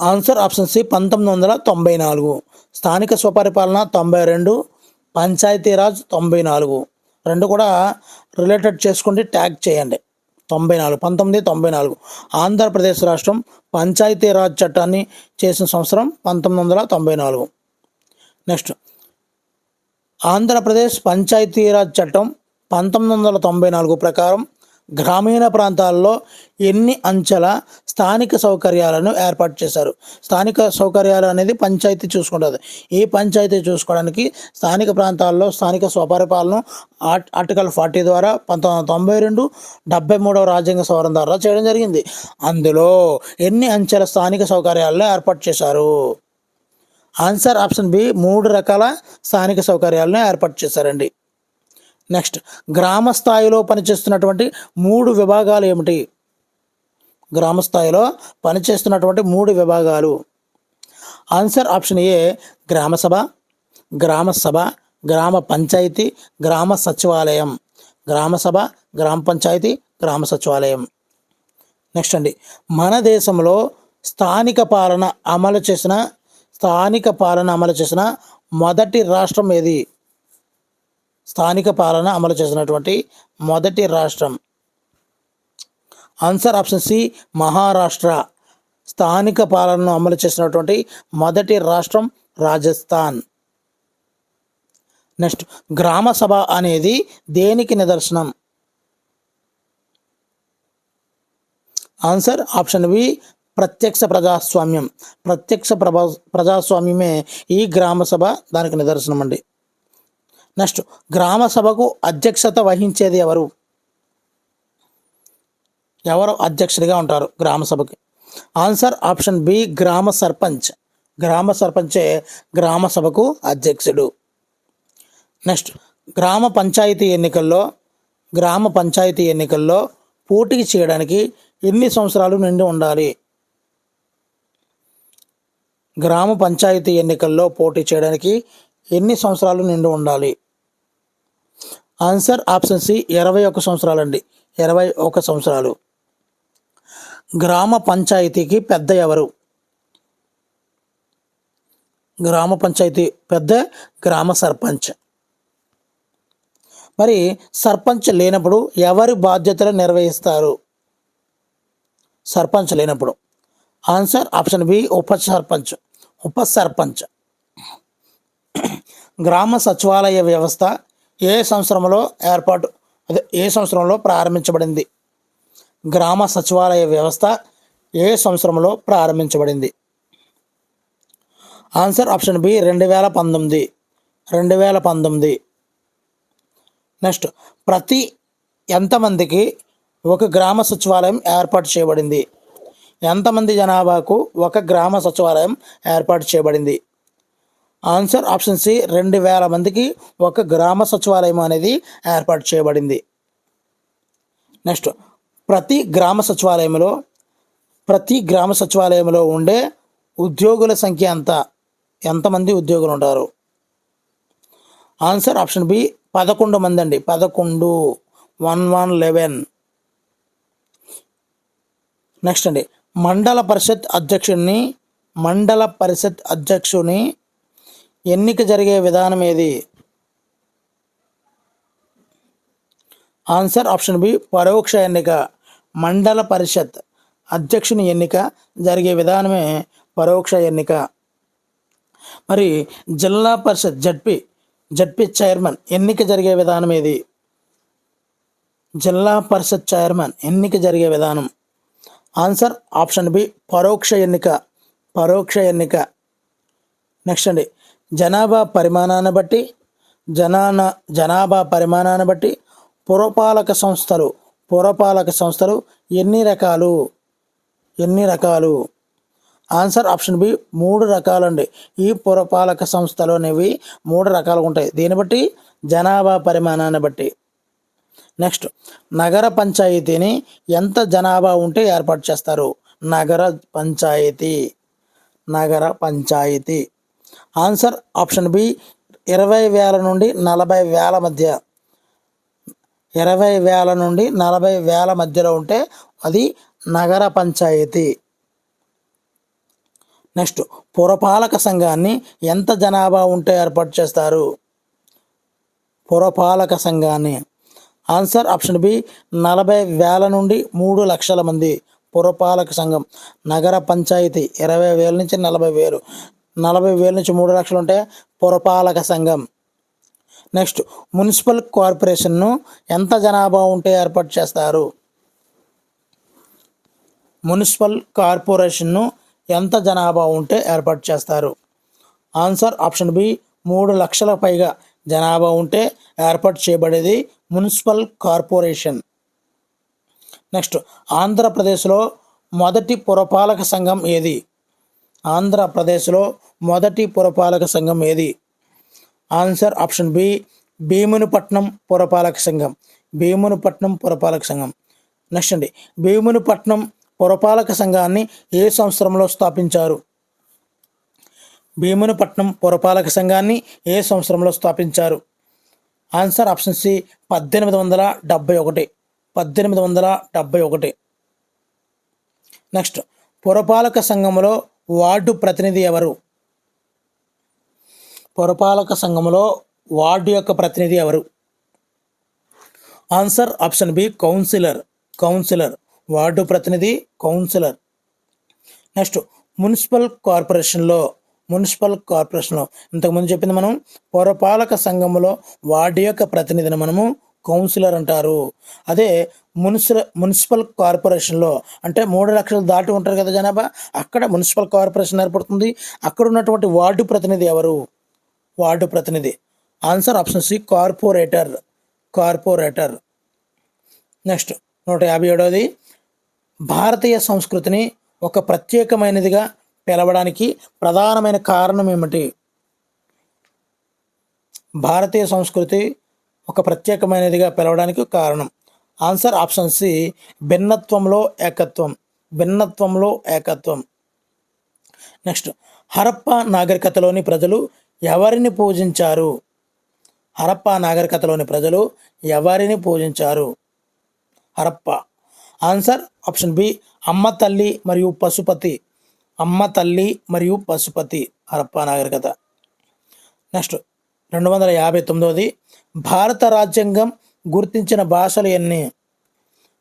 Answer option C, 1994. స్థానిక స్వపరిపాలన 92, పంచాయతీరాజ్ 94. రెండు కూడా రిలేటెడ్ చేసుకుంటే ట్యాగ్ చేయండి. 1994. ఆంధ్రప్రదేశ్ రాష్ట్రం పంచాయతీరాజ్ చట్టాన్ని చేసిన సంవత్సరం 1994. నెక్స్ట్, ఆంధ్రప్రదేశ్ పంచాయతీరాజ్ చట్టం 1994 ప్రకారం గ్రామీణ ప్రాంతాల్లో ఎన్ని అంచెల స్థానిక సౌకర్యాలను ఏర్పాటు చేశారు? స్థానిక సౌకర్యాలు అనేది పంచాయతీ చూసుకుంటుంది. ఈ పంచాయతీ చూసుకోవడానికి స్థానిక ప్రాంతాల్లో స్థానిక స్వపరిపాలన ఆర్టికల్ 40 ద్వారా 1992 73వ రాజ్యాంగ సవరణ ద్వారా చేయడం జరిగింది. అందులో ఎన్ని అంచెల స్థానిక సౌకర్యాలను ఏర్పాటు చేశారు? ఆన్సర్ ఆప్షన్ బి, 3 రకాల స్థానిక సౌకర్యాలను ఏర్పాటు చేశారండి. నెక్స్ట్, గ్రామ స్థాయిలో పనిచేస్తున్నటువంటి 3 విభాగాలు ఏమిటి? గ్రామ స్థాయిలో పనిచేస్తున్నటువంటి 3 విభాగాలు. ఆన్సర్ ఆప్షన్ ఏ, గ్రామసభ, గ్రామ పంచాయతీ, గ్రామ సచివాలయం. గ్రామసభ, గ్రామ పంచాయతీ, గ్రామ సచివాలయం. నెక్స్ట్ అండి, మన దేశంలో స్థానిక పాలన అమలు చేసిన మొదటి రాష్ట్రం ఏది? స్థానిక పాలన అమలు చేసినటువంటి మొదటి రాష్ట్రం. Answer option C, Maharashtra. స్థానిక పాలనను అమలు చేసినటువంటి మొదటి రాష్ట్రం రాజస్థాన్. నెక్స్ట్, గ్రామ సభ అనేది దేనికి నిదర్శనం? ఆన్సర్ ఆప్షన్ బి, ప్రత్యక్ష ప్రజాస్వామ్యం. ప్రజాస్వామ్యమే ఈ గ్రామ సభ దానికి నిదర్శనం అండి. నెక్స్ట్, గ్రామ సభకు అధ్యక్షత వహించేది ఎవరు? ఎవరు అధ్యక్షుడిగా ఉంటారు గ్రామ సభకి? ఆన్సర్ ఆప్షన్ బి, గ్రామ సర్పంచ్. గ్రామ సర్పంచే గ్రామ సభకు అధ్యక్షుడు. నెక్స్ట్, గ్రామ పంచాయతీ ఎన్నికల్లో పోటీకి చేయడానికి ఎన్ని సంవత్సరాలు నిండి ఉండాలి? గ్రామ పంచాయతీ ఎన్నికల్లో పోటీ చేయడానికి ఎన్ని సంవత్సరాలు నిండి ఉండాలి? ఆన్సర్ ఆప్షన్ సి, 21 సంవత్సరాలు అండి. 21 సంవత్సరాలు. గ్రామ పంచాయతీకి పెద్ద ఎవరు? గ్రామ పంచాయతీ పెద్ద గ్రామ సర్పంచ్. మరి సర్పంచ్ లేనప్పుడు ఎవరి బాధ్యతలు నిర్వహిస్తారు? సర్పంచ్ లేనప్పుడు ఆన్సర్ ఆప్షన్ బి, ఉప సర్పంచ్. గ్రామ సచివాలయ వ్యవస్థ ఏ సంవత్సరంలో ప్రారంభించబడింది? గ్రామ సచివాలయ వ్యవస్థ ఏ సంవత్సరంలో ప్రారంభించబడింది? Answer option B, 2019. నెక్స్ట్, ప్రతి ఎంతమందికి ఒక గ్రామ సచివాలయం ఏర్పాటు చేయబడింది? ఎంతమంది జనాభాకు ఒక గ్రామ సచివాలయం ఏర్పాటు చేయబడింది? ఆన్సర్ ఆప్షన్ సి, 2000 మందికి ఒక గ్రామ సచివాలయం అనేది ఏర్పాటు చేయబడింది. నెక్స్ట్, ప్రతి గ్రామ సచివాలయంలో ఉండే ఉద్యోగుల సంఖ్య ఎంతమంది ఉద్యోగులు ఉంటారు? ఆన్సర్ ఆప్షన్ బి, 11 మంది అండి. 11. నెక్స్ట్ అండి, మండల పరిషత్ అధ్యక్షుని ఎన్నిక జరిగే విధానం ఏది? ఆన్సర్ ఆప్షన్ బి, పరోక్ష ఎన్నిక. మండల పరిషత్ అధ్యక్షుని ఎన్నిక జరిగే విధానమే పరోక్ష ఎన్నిక. మరి జిల్లా పరిషత్ జడ్పీ చైర్మన్ ఎన్నిక జరిగే విధానం ఏది? జిల్లా పరిషత్ చైర్మన్ ఎన్నిక జరిగే విధానం. ఆన్సర్ ఆప్షన్ బి, పరోక్ష ఎన్నిక. నెక్స్ట్ అండి, జనాభా పరిమాణాన్ని బట్టి పురపాలక సంస్థలు ఎన్ని రకాలు? ఆన్సర్ ఆప్షన్ బి, 3 రకాలండి. ఈ పురపాలక సంస్థలు అనేవి 3 రకాలుగా ఉంటాయి. దీన్ని బట్టి జనాభా పరిమాణాన్ని బట్టి. నెక్స్ట్, నగర పంచాయతీని ఎంత జనాభా ఉంటే ఏర్పాటు చేస్తారు? నగర పంచాయతీ. ఆన్సర్ ఆప్షన్ బి, 20,000 నుండి 40,000 మధ్య. 20,000 నుండి 40,000 మధ్యలో ఉంటే అది నగర పంచాయతీ. నెక్స్ట్, పురపాలక సంఘాన్ని ఎంత జనాభా ఉంటే ఏర్పాటు చేస్తారు? పురపాలక సంఘాన్ని. ఆన్సర్ ఆప్షన్ బి, 40,000 నుండి 3 లక్షల మంది పురపాలక సంఘం. నగర పంచాయతీ 20,000 నుంచి 40,000. 40,000 నుంచి 3 లక్షలు ఉంటే పురపాలక సంఘం. నెక్స్ట్, మున్సిపల్ కార్పొరేషన్ను ఎంత జనాభా ఉంటే ఏర్పాటు చేస్తారు? మున్సిపల్ కార్పొరేషన్ను ఎంత జనాభా ఉంటే ఏర్పాటు చేస్తారు? ఆన్సర్ ఆప్షన్ బి 3 లక్షల పైగా జనాభా ఉంటే ఏర్పాటు చేయబడేది మున్సిపల్ కార్పొరేషన్. నెక్స్ట్, ఆంధ్రప్రదేశ్లో మొదటి పురపాలక సంఘం ఏది? ఆంధ్రప్రదేశ్లో మొదటి పురపాలక సంఘం ఏది? ఆన్సర్ ఆప్షన్ బి భీమునిపట్నం పురపాలక సంఘం. భీమునిపట్నం పురపాలక సంఘం. నెక్స్ట్ అండి, భీమునిపట్నం పురపాలక సంఘాన్ని ఏ సంవత్సరంలో స్థాపించారు? భీమునిపట్నం పురపాలక సంఘాన్ని ఏ సంవత్సరంలో స్థాపించారు? Answer option C 1871. 1871. నెక్స్ట్, పురపాలక సంఘంలో వార్డు ప్రతినిధి ఎవరు? పురపాలక సంఘంలో వార్డు యొక్క ప్రతినిధి ఎవరు? Answer option B councillor. Councillor. Ward ప్రతినిధి కౌన్సిలర్. నెక్స్ట్, మున్సిపల్ కార్పొరేషన్లో ఇంతకుముందు చెప్పింది మనం పురపాలక సంఘంలో వార్డు యొక్క ప్రతినిధిని మనము కౌన్సిలర్ అంటారు. అదే మున్సిపల్ కార్పొరేషన్లో అంటే 3 లక్షలు దాటి ఉంటారు కదా జనాభా, అక్కడ మున్సిపల్ కార్పొరేషన్ ఏర్పడుతుంది. అక్కడ ఉన్నటువంటి వార్డు ప్రతినిధి ఎవరు? వార్డు ప్రతినిధి. Answer option C corporator. Corporator. Next 157. భారతీయ సంస్కృతిని ఒక ప్రత్యేకమైనదిగా పిలవడానికి ప్రధానమైన కారణం ఏమిటి? భారతీయ సంస్కృతి ఒక ప్రత్యేకమైనదిగా పిలవడానికి కారణం. ఆన్సర్ ఆప్షన్ సి భిన్నత్వంలో ఏకత్వం. భిన్నత్వంలో ఏకత్వం. నెక్స్ట్, హరప్పా నాగరికతలోని ప్రజలు ఎవరిని పూజించారు? హరప్పా నాగరికతలోని ప్రజలు ఎవరిని పూజించారు? హరప్పా. ఆన్సర్ ఆప్షన్ బి అమ్మ తల్లి మరియు పశుపతి. అమ్మ తల్లి మరియు పశుపతి. హరప్పా నాగరికత. నెక్స్ట్ 259. భారత రాజ్యాంగం గుర్తించిన భాషలు ఎన్ని?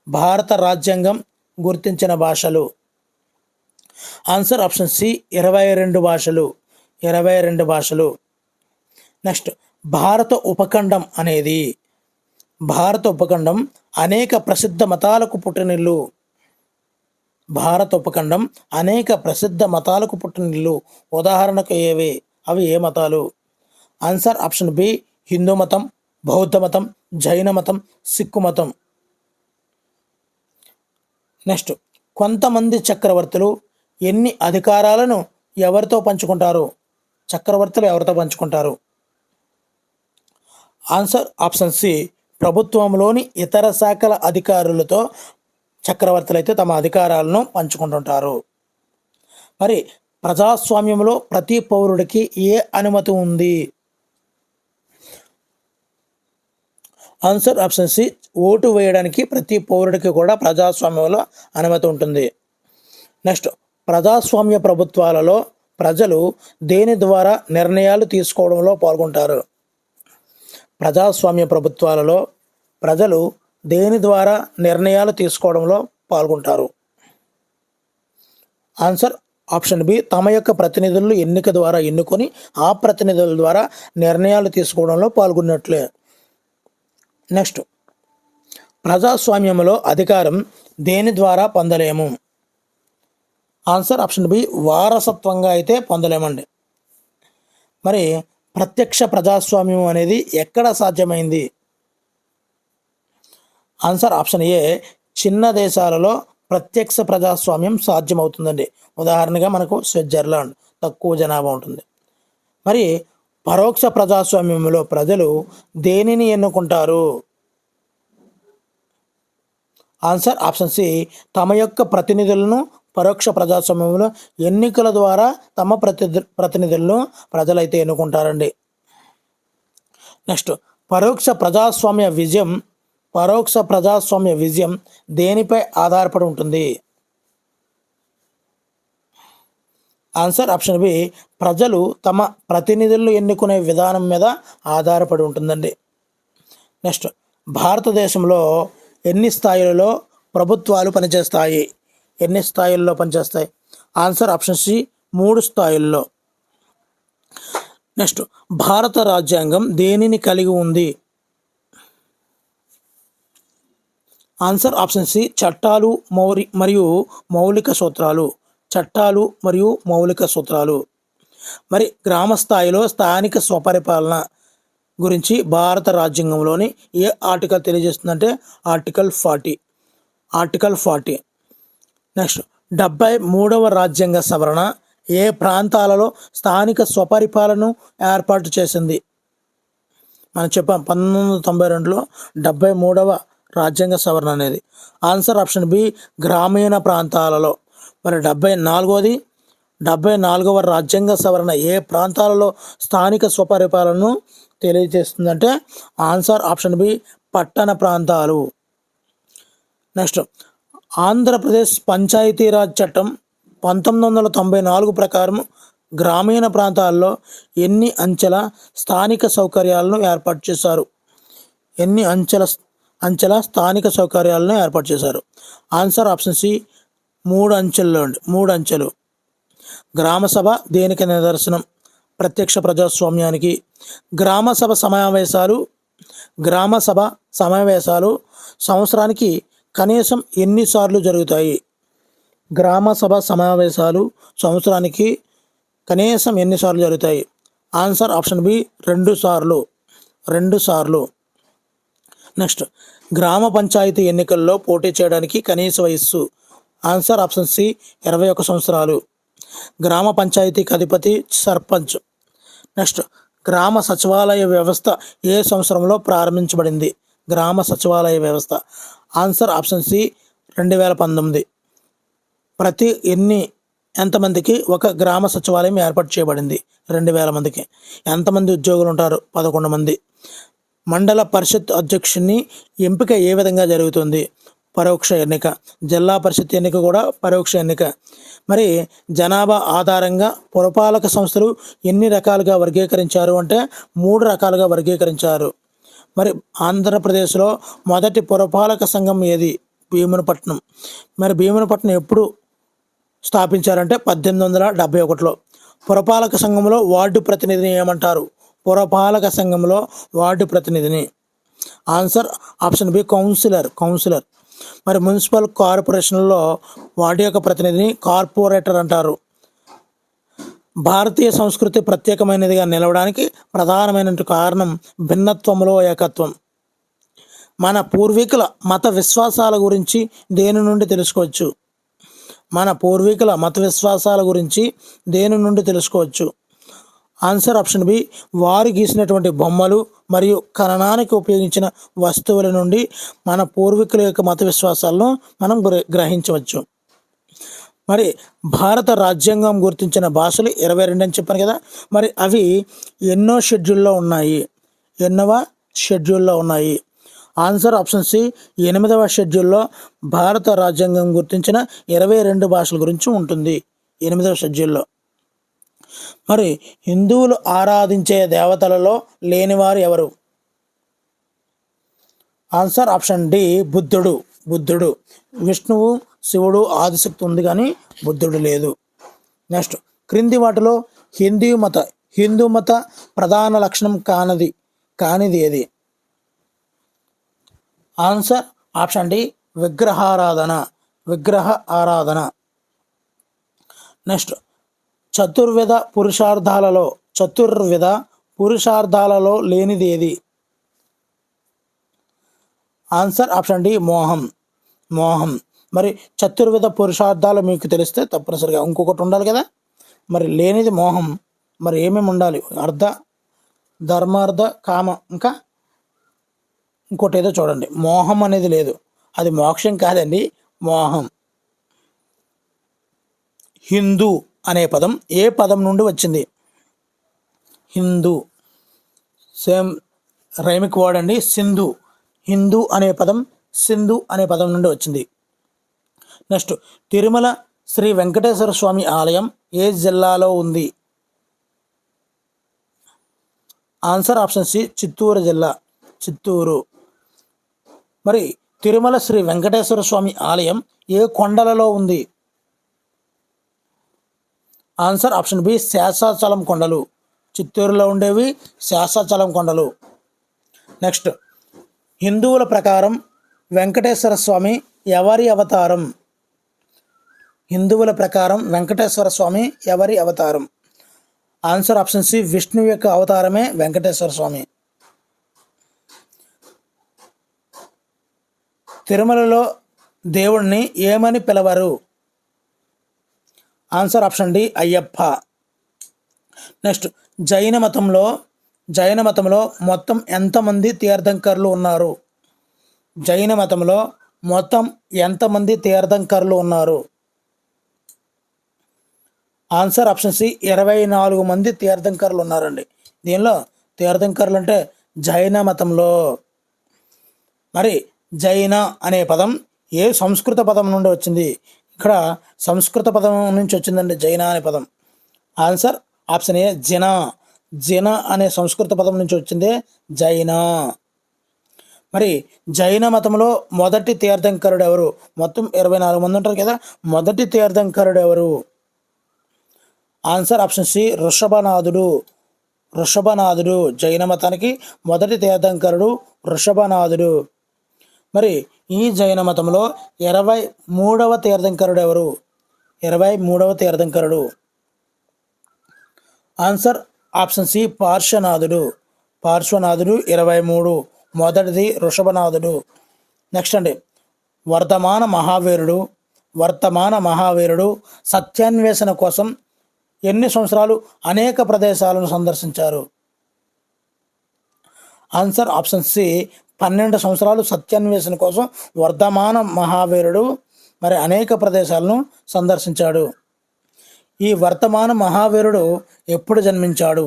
భారత రాజ్యాంగం గుర్తించిన భాషలు. ఆన్సర్ ఆప్షన్ సి 22 భాషలు. 22 భాషలు. నెక్స్ట్, భారత ఉపఖండం అనేది భారత ఉపఖండం అనేక ప్రసిద్ధ మతాలకు పుట్టినిల్లు. భారత ఉపఖండం అనేక ప్రసిద్ధ మతాలకు పుట్టినిల్లు. ఉదాహరణకు అవి ఏ మతాలు? ఆన్సర్ ఆప్షన్ బి హిందూ మతం, బౌద్ధ మతం, జైన మతం, సిక్కు మతం. నెక్స్ట్, కొంతమంది చక్రవర్తులు ఎన్ని అధికారాలను ఎవరితో పంచుకుంటారు? చక్రవర్తులు ఎవరితో పంచుకుంటారు? ఆన్సర్ ఆప్షన్ సి ప్రభుత్వంలోని ఇతర శాఖల అధికారులతో చక్రవర్తులు అయితే తమ అధికారాలను పంచుకుంటుంటారు. మరి ప్రజాస్వామ్యంలో ప్రతి పౌరుడికి ఏ అనుమతి ఉంది? ఆన్సర్ ఆప్షన్ సి ఓటు వేయడానికి ప్రతి పౌరుడికి కూడా ప్రజాస్వామ్యంలో అనుమతి ఉంటుంది. నెక్స్ట్, ప్రజాస్వామ్య ప్రభుత్వాలలో ప్రజలు దేని ద్వారా నిర్ణయాలు తీసుకోవడంలో పాల్గొంటారు? ప్రజాస్వామ్య ప్రభుత్వాలలో ప్రజలు దేని ద్వారా నిర్ణయాలు తీసుకోవడంలో పాల్గొంటారు? ఆన్సర్ ఆప్షన్ బి తమ యొక్క ప్రతినిధులను ఎన్నిక ద్వారా ఎన్నుకొని ఆ ప్రతినిధుల ద్వారా నిర్ణయాలు తీసుకోవడంలో పాల్గొన్నట్లే. నెక్స్ట్, ప్రజాస్వామ్యంలో అధికారం దేని ద్వారా పొందలేము? ఆన్సర్ ఆప్షన్ బి వారసత్వంగా అయితే పొందలేమండి. మరి ప్రత్యక్ష ప్రజాస్వామ్యం అనేది ఎక్కడ సాధ్యమైంది? ఆన్సర్ ఆప్షన్ ఏ చిన్న దేశాలలో ప్రత్యక్ష ప్రజాస్వామ్యం సాధ్యమవుతుందండి. ఉదాహరణగా మనకు స్విట్జర్లాండ్ తక్కువ జనాభా ఉంటుంది. మరి పరోక్ష ప్రజాస్వామ్యంలో ప్రజలు దేనిని ఎన్నుకుంటారు? ఆన్సర్ ఆప్షన్ సి తమ యొక్క ప్రతినిధులను పరోక్ష ప్రజాస్వామ్యంలో ఎన్నికల ద్వారా తమ ప్రతినిధులను ప్రజలైతే ఎన్నుకుంటారండి. నెక్స్ట్, పరోక్ష ప్రజాస్వామ్య విజయం దేనిపై ఆధారపడి ఉంటుంది? ఆన్సర్ ఆప్షన్ బి ప్రజలు తమ ప్రతినిధులను ఎన్నుకునే విధానం మీద ఆధారపడి ఉంటుందండి. నెక్స్ట్, భారతదేశంలో ఎన్ని స్థాయిలలో ప్రభుత్వాలు పనిచేస్తాయి? ఎన్ని స్థాయిల్లో పనిచేస్తాయి? ఆన్సర్ ఆప్షన్ సి 3 స్థాయిల్లో. నెక్స్ట్, భారత రాజ్యాంగం దేనిని కలిగి ఉంది? ఆన్సర్ ఆప్షన్ సి చట్టాలు మరియు మౌలిక సూత్రాలు. చట్టాలు మరియు మౌలిక సూత్రాలు. మరి గ్రామ స్థాయిలో స్థానిక స్వపరిపాలన గురించి భారత రాజ్యాంగంలోని ఏ ఆర్టికల్ తెలియజేస్తుందంటే ఆర్టికల్ 40. ఆర్టికల్ 40. నెక్స్ట్ 73వ రాజ్యాంగ సవరణ ఏ ప్రాంతాలలో స్థానిక స్వపరిపాలనను ఏర్పాటు చేసింది? మనం చెప్పాం 1992లో 73వ రాజ్యాంగ సవరణ అనేది. ఆన్సర్ ఆప్షన్ బి గ్రామీణ ప్రాంతాలలో. మరి 74వ రాజ్యాంగ సవరణ ఏ ప్రాంతాలలో స్థానిక స్వపరిపాలనను తెలియజేస్తుందంటే ఆన్సర్ ఆప్షన్ బి పట్టణ ప్రాంతాలు. నెక్స్ట్ ఆంధ్రప్రదేశ్ పంచాయతీరాజ్ చట్టం 1994 ప్రకారం గ్రామీణ ప్రాంతాల్లో ఎన్ని అంచెల స్థానిక సౌకర్యాలను ఏర్పాటు చేశారు? ఎన్ని అంచెల స్థానిక సౌకర్యాలను ఏర్పాటు చేశారు? ఆన్సర్ ఆప్షన్ సి 3 అంచెల్లో అండి. 3 అంచెలు. గ్రామ సభ దేనికి నిదర్శనం? ప్రత్యక్ష ప్రజాస్వామ్యానికి. గ్రామ సభ సమావేశాలు సంవత్సరానికి కనీసం ఎన్నిసార్లు జరుగుతాయి? గ్రామ సభ సమావేశాలు సంవత్సరానికి కనీసం ఎన్నిసార్లు జరుగుతాయి? ఆన్సర్ ఆప్షన్ బి 2 సార్లు. 2 సార్లు. నెక్స్ట్ గ్రామ పంచాయతీ ఎన్నికల్లో పోటీ చేయడానికి కనీస వయస్సు? ఆన్సర్ ఆప్షన్ సి 21 సంవత్సరాలు. గ్రామ పంచాయతీకి అధిపతి సర్పంచ్. నెక్స్ట్ గ్రామ సచివాలయ వ్యవస్థ ఏ సంవత్సరంలో ప్రారంభించబడింది? గ్రామ సచివాలయ వ్యవస్థ. Answer option C 2019. ఎంతమందికి ఒక గ్రామ సచివాలయం ఏర్పాటు చేయబడింది? 2000 మందికి. ఎంతమంది ఉద్యోగులు ఉంటారు? 11 మంది. మండల పరిషత్ అధ్యక్షుని ఎంపిక ఏ విధంగా జరుగుతుంది? పరోక్ష ఎన్నిక. జిల్లా పరిషత్ ఎన్నిక కూడా పరోక్ష ఎన్నిక. మరి జనాభా ఆధారంగా పురపాలక సంస్థలు ఎన్ని రకాలుగా వర్గీకరించారు అంటే 3 రకాలుగా వర్గీకరించారు. మరి ఆంధ్రప్రదేశ్లో మొదటి పురపాలక సంఘం ఏది? భీమునిపట్నం. మరి భీమునిపట్నం ఎప్పుడు స్థాపించారంటే 1871లో. పురపాలక సంఘంలో వార్డు ప్రతినిధిని ఏమంటారు? పురపాలక సంఘంలో వార్డు ప్రతినిధిని. Answer option B councillor. మరి మున్సిపల్ కార్పొరేషన్లో వార్డు యొక్క ప్రతినిధిని కార్పొరేటర్ అంటారు. భారతీయ సంస్కృతి ప్రత్యేకమైనదిగా నిలవడానికి ప్రధానమైన కారణం భిన్నత్వంలో ఏకత్వం. మన పూర్వీకుల మత విశ్వాసాల గురించి దేని నుండి తెలుసుకోవచ్చు? ఆన్సర్ ఆప్షన్ బి వారు గీసినటువంటి బొమ్మలు మరియు ఖననానికి ఉపయోగించిన వస్తువుల నుండి మన పూర్వీకుల యొక్క మత విశ్వాసాలను మనం గ్రహించవచ్చు. మరి భారత రాజ్యాంగం గుర్తించిన భాషలు 22 అని చెప్పాను కదా. మరి అవి ఎన్నో షెడ్యూల్లో ఉన్నాయి? ఆన్సర్ ఆప్షన్ సి 8వ షెడ్యూల్లో భారత రాజ్యాంగం గుర్తించిన 22 భాషల గురించి ఉంటుంది. 8వ షెడ్యూల్లో. మరి హిందువులు ఆరాధించే దేవతలలో లేనివారు ఎవరు? ఆన్సర్ ఆప్షన్ డి బుద్ధుడు. విష్ణువు, శివుడు, ఆదిశక్తి ఉంది కానీ బుద్ధుడు లేదు. నెక్స్ట్ క్రింది వాటిలో హిందూ మత ప్రధాన లక్షణం కానిది ఏది? ఆన్సర్ ఆప్షన్ డి విగ్రహ ఆరాధన. నెక్స్ట్ చతుర్విధ పురుషార్థాలలో లేనిది ఏది? ఆన్సర్ ఆప్షన్ డి మోహం. మరి చతుర్విధ పురుషార్థాలు మీకు తెలిస్తే తప్పనిసరిగా ఇంకొకటి ఉండాలి కదా. మరి లేనిది మోహం. మరి ఏమేమి ఉండాలి? అర్థ, ధర్మార్థ, కామ, ఇంకా ఇంకోటి ఏదో చూడండి. మోహం అనేది లేదు. అది మోక్షం కాదండి, మోహం. హిందూ అనే పదం ఏ పదం నుండి వచ్చింది? హిందూ సేమ్ రైమిక్ వర్డ్ అండి. హిందూ అనే పదం నుండి వచ్చింది. నెక్స్ట్ తిరుమల శ్రీ వెంకటేశ్వర స్వామి ఆలయం ఏ జిల్లాలో ఉంది? ఆన్సర్ ఆప్షన్ సి చిత్తూరు జిల్లా. మరి తిరుమల శ్రీ వెంకటేశ్వర స్వామి ఆలయం ఏ కొండలలో ఉంది? ఆన్సర్ ఆప్షన్ బి శేషాచలం కొండలు. చిత్తూరులో ఉండేవి శేషాచలం కొండలు. నెక్స్ట్ హిందువుల ప్రకారం వెంకటేశ్వర స్వామి ఎవరి అవతారం? హిందువుల ప్రకారం వెంకటేశ్వర స్వామి ఎవరి అవతారం? ఆన్సర్ ఆప్షన్ సి, విష్ణు యొక్క అవతారమే వెంకటేశ్వర స్వామి. తిరుమలలో దేవుణ్ణి ఏమని పిలవరు? Answer option D, Ayyappa. Next, జైన మతంలో మొత్తం ఎంతమంది తీర్థంకరులు ఉన్నారు? జైన మతంలో మొత్తం ఎంతమంది తీర్థంకరులు ఉన్నారు? ఆన్సర్ ఆప్షన్ సి, 24 మంది తీర్థంకరులు ఉన్నారండి. దీనిలో తీర్థంకరులు అంటే జైన మతంలో. మరి జైన అనే పదం ఏ సంస్కృత పదం నుండి వచ్చింది? ఇక్కడ సంస్కృత పదం నుంచి వచ్చిందండి జైన అనే పదం. ఆన్సర్ ఆప్షన్ ఏ, జిన అనే సంస్కృత పదం నుంచి వచ్చిందే జైన. మరి జైన మతంలో మొదటి తీర్థంకరుడు ఎవరు? మొత్తం 24 మంది ఉంటారు కదా, మొదటి తీర్థంకరుడు ఎవరు? ఆన్సర్ ఆప్షన్ సి, వృషభనాథుడు. జైన మతానికి మొదటి తీర్థంకరుడు వృషభనాథుడు. మరి ఈ జైన మతంలో 23వ తీర్థంకరుడు ఎవరు? 23వ తీర్థంకరుడు. ఆన్సర్ ఆప్షన్ సి, పార్శ్వనాథుడు 23. మొదటిది వృషభనాథుడు. నెక్స్ట్ అండి, వర్ధమాన మహావీరుడు సత్యాన్వేషణ కోసం ఎన్ని సంవత్సరాలు అనేక ప్రదేశాలను సందర్శించారు? ఆన్సర్ ఆప్షన్ సి, 12 సంవత్సరాలు సత్యాన్వేషణ కోసం వర్ధమాన మహావీరుడు మరి అనేక ప్రదేశాలను సందర్శించాడు. ఈ వర్ధమాన మహావీరుడు ఎప్పుడు జన్మించాడు?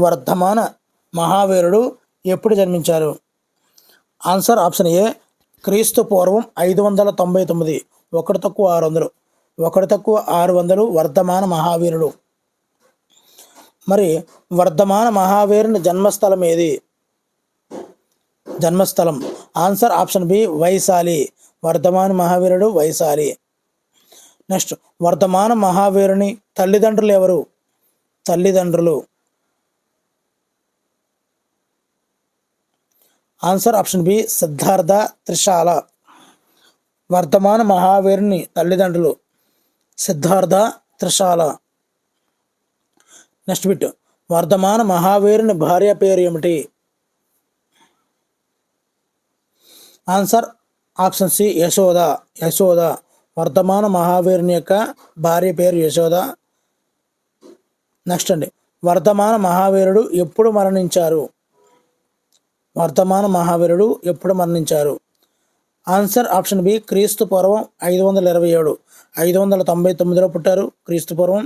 వర్ధమాన మహావీరుడు ఎప్పుడు జన్మించారు? ఆన్సర్ ఆప్షన్ ఏ, క్రీస్తు పూర్వం 599. 1 తక్కువ 600 వర్ధమాన మహావీరుడు. మరి వర్ధమాన మహావీరుని జన్మస్థలం ఏది? Answer option B, Vaishali. Vardhamana మహావీరుడు వైశాలి. నెక్స్ట్, వర్ధమాన మహావీరుని తల్లిదండ్రులు ఎవరు? Answer option B, Siddhartha, Trishala. Vardhamana మహావీరుని తల్లిదండ్రులు సిద్ధార్థ, త్రిశాల. నెక్స్ట్ బిట్, వర్ధమాన మహావీరుని భార్య పేరు ఏమిటి? Answer option C, Yashoda. Vardhamana మహావీరుని యొక్క భార్య పేరు యశోద. నెక్స్ట్ అండి, వర్ధమాన మహావీరుడు ఎప్పుడు మరణించారు? ఆన్సర్ ఆప్షన్ బి, క్రీస్తు పూర్వం 527. 599లో పుట్టారు, క్రీస్తు పూర్వం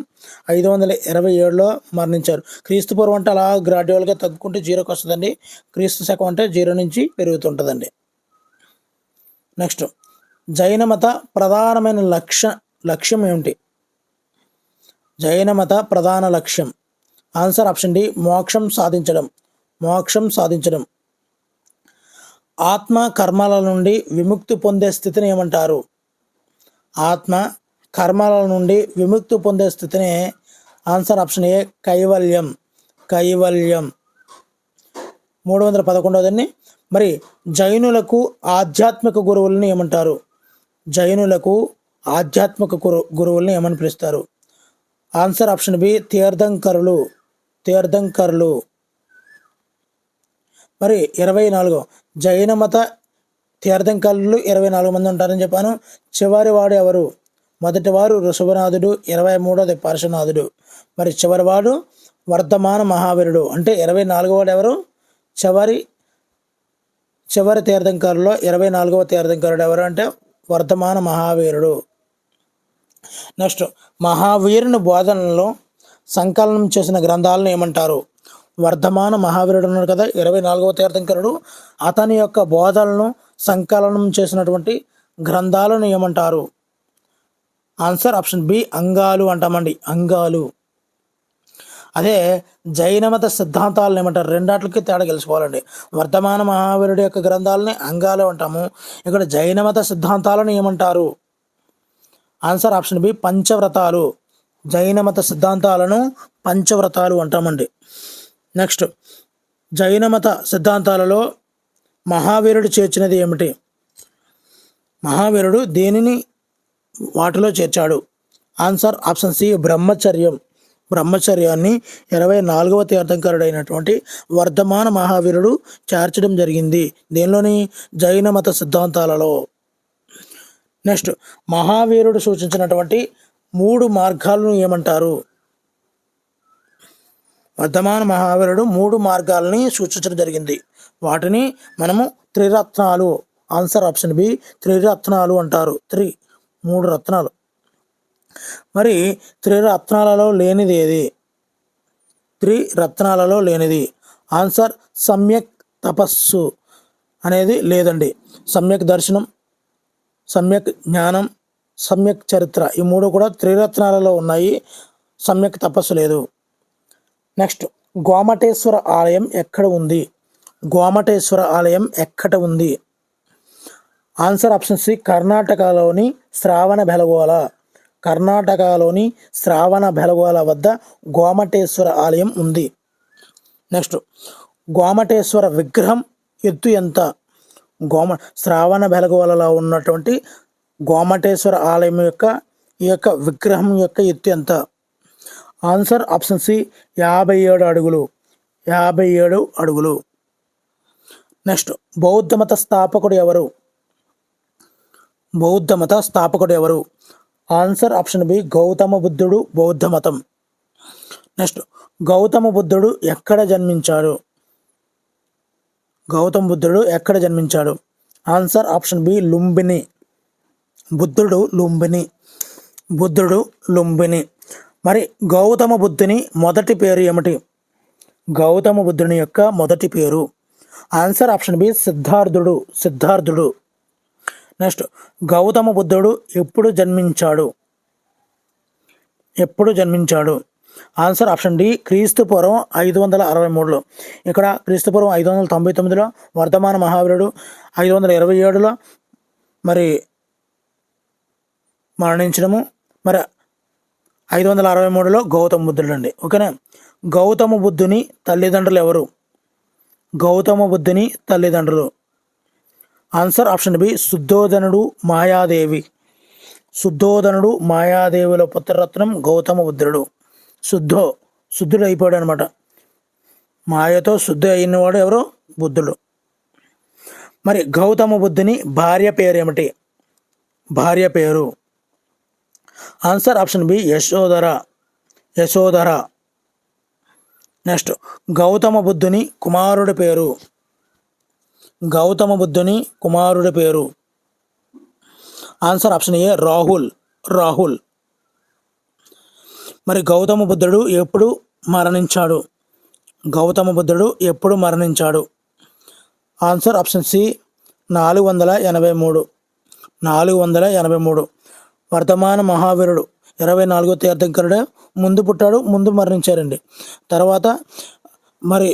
527లో మరణించారు. క్రీస్తు పూర్వం అంటే అలా గ్రాడ్యువల్గా తగ్గుకుంటే 0కి వస్తుందండి. క్రీస్తు శకం అంటే 0 నుంచి పెరుగుతుంటుందండి. నెక్స్ట్, జైన మత ప్రధానమైన లక్ష్యం ఏమిటి? జైన మత ప్రధాన లక్ష్యం. ఆన్సర్ ఆప్షన్ డి, మోక్షం సాధించడం. ఆత్మ కర్మల నుండి విముక్తి పొందే స్థితిని ఏమంటారు? ఆత్మ కర్మల నుండి విముక్తి పొందే స్థితిని ఆన్సర్ ఆప్షన్ ఏ, కైవల్యం. 311. మరి జైనులకు ఆధ్యాత్మిక గురువులను ఏమంటారు? గురువుల్ని ఏమని పిలుస్తారు? ఆన్సర్ ఆప్షన్ బి, తీర్థంకరులు. మరి 24, జైన మత తీర్థంకరులు 24 మంది ఉంటారని చెప్పాను. చివరి వాడు ఎవరు? మొదటివారు వృషభనాథుడు, 23వది పార్శ్వనాథుడు. మరి చివరివాడు వర్ధమాన మహావీరుడు. అంటే 24వ వాడు ఎవరు? చివరి తీర్థంకరులో 24వ తీర్థంకరుడు ఎవరు అంటే వర్ధమాన మహావీరుడు. నెక్స్ట్, మహావీరుని బోధనలో సంకలనం చేసిన గ్రంథాలను ఏమంటారు? వర్ధమాన మహావీరుడు ఉన్నాడు కదా, 24వ తీర్థంకరుడు, అతని యొక్క బోధనలను సంకలనం చేసినటువంటి గ్రంథాలను ఏమంటారు? ఆన్సర్ ఆప్షన్ బి, అంగాలు అంటామండి. అదే జైనమత సిద్ధాంతాలను ఏమంటారు? రెండాట్లకి తేడా తెలుసుకోవాలండి. వర్ధమాన మహావీరుడి యొక్క గ్రంథాలని అంగాలు అంటాము. ఇక్కడ జైనమత సిద్ధాంతాలను ఏమంటారు? ఆన్సర్ ఆప్షన్ బి, పంచవ్రతాలు. జైనమత సిద్ధాంతాలను పంచవ్రతాలు అంటామండి. నెక్స్ట్, జైనమత సిద్ధాంతాలలో మహావీరుడు చేర్చినది ఏమిటి? మహావీరుడు దేనిని వాటిలో చేర్చాడు? ఆన్సర్ ఆప్షన్ సి బ్రహ్మచర్యం. బ్రహ్మచర్యాన్ని 24వ తీర్థంకరుడైనటువంటి వర్ధమాన మహావీరుడు చేర్చడం జరిగింది. దేనిలోని? జైన మత సిద్ధాంతాలలో. నెక్స్ట్, మహావీరుడు సూచించినటువంటి 3 మార్గాలను ఏమంటారు? వర్ధమాన మహావీరుడు 3 మార్గాలని సూచించడం జరిగింది. వాటిని మనము త్రిరత్నాలు, ఆన్సర్ ఆప్షన్ బి త్రిరత్నాలు అంటారు. 3 రత్నాలు. మరి త్రిరత్నాలలో లేనిది ఏది? త్రిరత్నాలలో లేనిది ఆన్సర్ సమ్యక్ తపస్సు అనేది లేదండి. సమ్యక్ దర్శనం, సమ్యక్ జ్ఞానం, సమ్యక్ చరిత్ర, ఈ 3 కూడా త్రిరత్నాలలో ఉన్నాయి. సమ్యక్ తపస్సు లేదు. నెక్స్ట్, గోమటేశ్వర ఆలయం ఎక్కడ ఉంది? గోమటేశ్వర ఆలయం ఎక్కడ ఉంది? ఆన్సర్ ఆప్షన్ సి కర్ణాటకలోని శ్రావణబెళగోళ. కర్ణాటకలోని శ్రావణబెళగోళ వద్ద గోమటేశ్వర ఆలయం ఉంది. నెక్స్ట్, గోమటేశ్వర విగ్రహం ఎత్తు ఎంత? శ్రావణబెళగోళలో ఉన్నటువంటి గోమటేశ్వర ఆలయం ఈ యొక్క విగ్రహం యొక్క ఎత్తు ఎంత? ఆన్సర్ ఆప్షన్ సి 57 అడుగులు. 57 అడుగులు. నెక్స్ట్, బౌద్ధమత స్థాపకుడు ఎవరు? బౌద్ధమత స్థాపకుడు ఎవరు? ఆన్సర్ ఆప్షన్ బి గౌతమ బుద్ధుడు. బౌద్ధ మతం. నెక్స్ట్, గౌతమ బుద్ధుడు ఎక్కడ జన్మించాడు? గౌతమ బుద్ధుడు ఎక్కడ జన్మించాడు? Answer option B Lumbini. బుద్ధుడు లుంబిని. బుద్ధుడు లుంబిని. మరి గౌతమ బుద్ధుని మొదటి పేరు ఏమిటి? గౌతమ బుద్ధుని యొక్క మొదటి పేరు ఆన్సర్ ఆప్షన్ బి సిద్ధార్థుడు. సిద్ధార్థుడు. నెక్స్ట్, గౌతమ బుద్ధుడు ఎప్పుడు జన్మించాడు? ఎప్పుడు జన్మించాడు? ఆన్సర్ ఆప్షన్ డి క్రీస్తుపూర్వం 563లో. ఇక్కడ క్రీస్తుపూర్వం 599లో వర్ధమాన మహావీరుడు, 527లో మరి మరణించడము, మరి 563లో గౌతమ బుద్ధుడు అండి. ఓకేనా? గౌతమ బుద్ధుని తల్లిదండ్రులు ఎవరు? గౌతమ బుద్ధుని తల్లిదండ్రులు ఆన్సర్ ఆప్షన్ బి శుద్ధోదనుడు, మాయాదేవి. శుద్ధోదనుడు, మాయాదేవుల పుత్రరత్నం గౌతమ బుద్ధుడు. శుద్ధుడు అయిపోయాడు అనమాట. మాయతో శుద్ధి అయినవాడు ఎవరు? బుద్ధుడు. మరి గౌతమ బుద్ధుని భార్య పేరు ఏమిటి? భార్య పేరు answer option B Yashodhara. Yashodhara. Next, Gautama బుద్ధుని కుమారుడి పేరు? గౌతమ బుద్ధుని కుమారుడి పేరు answer option A Rahul. Rahul. మరి గౌతమ బుద్ధుడు ఎప్పుడు మరణించాడు? గౌతమ బుద్ధుడు ఎప్పుడు మరణించాడు? Answer option C 483. 483. వర్ధమాన మహావీరుడు 24వ తీర్థంకరుడే ముందు పుట్టాడు, ముందు మరణించారండి. తర్వాత మరి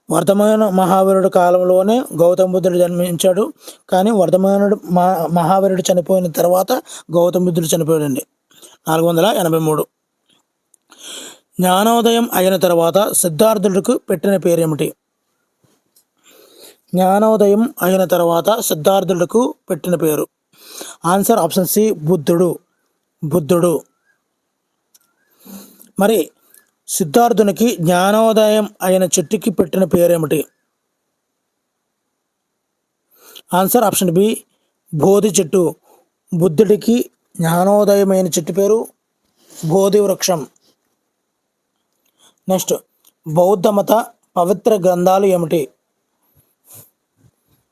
వర్ధమాన మహావీరుడు కాలంలోనే గౌతమ బుద్ధుడు జన్మించాడు. కానీ వర్ధమానుడు మహావీరుడు చనిపోయిన తర్వాత గౌతమ బుద్ధుడు చనిపోయాడండి. 483. జ్ఞానోదయం అయిన తర్వాత సిద్ధార్థుడికి పెట్టిన పేరేమిటి? జ్ఞానోదయం అయిన తర్వాత సిద్ధార్థుడికి పెట్టిన పేరు ఆన్సర్ ఆప్షన్ సి బుద్ధుడు. బుద్ధుడు. మరి సిద్ధార్థునికి జ్ఞానోదయం అయిన చెట్టుకి పెట్టిన పేరేమిటి? ఆన్సర్ ఆప్షన్ బి బోధి చెట్టు. బుద్ధుడికి జ్ఞానోదయమైన చెట్టు పేరు బోధి వృక్షం. నెక్స్ట్, బౌద్ధ మత పవిత్ర గ్రంథాలు ఏమిటి?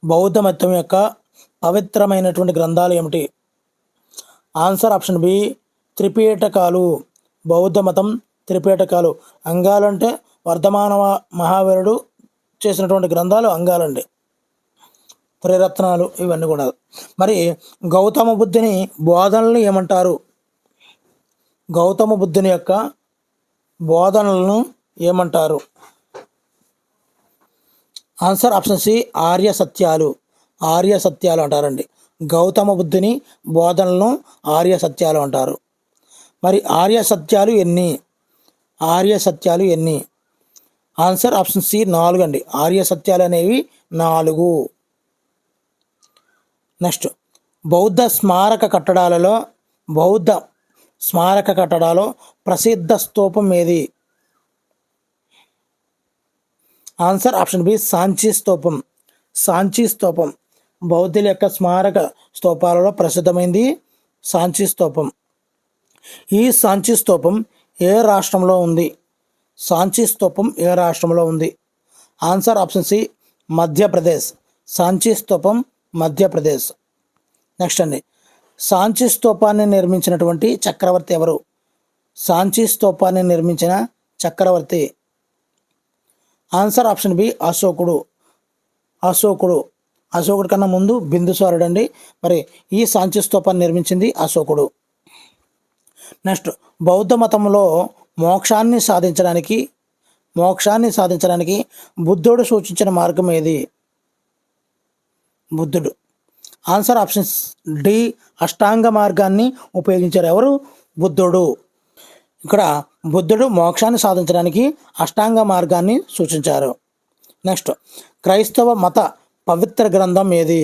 బౌద్ధ మతం యొక్క పవిత్రమైనటువంటి గ్రంథాలు ఏమిటి? ఆన్సర్ ఆప్షన్ బి త్రిపీటకాలు. బౌద్ధ మతం త్రిపీటకాలు. అంగాలంటే వర్ధమాన మహావీరుడు చేసినటువంటి గ్రంథాలు అంగాలండి. త్రిరత్నాలు ఇవన్నీ కూడా. మరి గౌతమ బుద్ధుని బోధనలు ఏమంటారు? గౌతమ బుద్ధుని యొక్క బోధనలను ఏమంటారు? ఆన్సర్ ఆప్షన్ సి ఆర్య సత్యాలు. ఆర్య సత్యాలు అంటారండి. గౌతమ బుద్ధుని బోధనలను ఆర్య సత్యాలు అంటారు. మరి ఆర్య సత్యాలు ఎన్ని? ఆర్య సత్యాలు ఎన్ని? ఆన్సర్ ఆప్షన్ సి 4 అండి. ఆర్య సత్యాలు అనేవి 4. నెక్స్ట్ బౌద్ధ స్మారక కట్టడాలలో ప్రసిద్ధ స్తూపం ఏది? ఆన్సర్ ఆప్షన్ బి సాంచి స్తూపం. బౌద్ధుల యొక్క స్మారక స్తూపాలలో ప్రసిద్ధమైంది సాంచి స్తూపం. ఈ సాంచి స్తూపం ఏ రాష్ట్రంలో ఉంది? Answer option C Madhya Pradesh. Sanchi స్తూపం మధ్యప్రదేశ్. నెక్స్ట్ అండి, సాంచి స్తూపాన్ని నిర్మించినటువంటి చక్రవర్తి ఎవరు? సాంచి స్తూపాన్ని నిర్మించిన చక్రవర్తి. ఆన్సర్ ఆప్షన్ బి అశోకుడు కన్నా ముందు బిందుసారుడు అండి. మరి ఈ సాంచి స్తూపాన్ని నిర్మించింది అశోకుడు. నెక్స్ట్, బౌద్ధ మతంలో మోక్షాన్ని సాధించడానికి బుద్ధుడు సూచించిన మార్గం ఏది? బుద్ధుడు. ఆన్సర్ ఆప్షన్ డి అష్టాంగ మార్గాన్ని ఉపయోగించారు. ఎవరు? బుద్ధుడు. ఇక్కడ బుద్ధుడు మోక్షాన్ని సాధించడానికి అష్టాంగ మార్గాన్ని సూచించారు. నెక్స్ట్, క్రైస్తవ మత పవిత్ర గ్రంథం ఏది?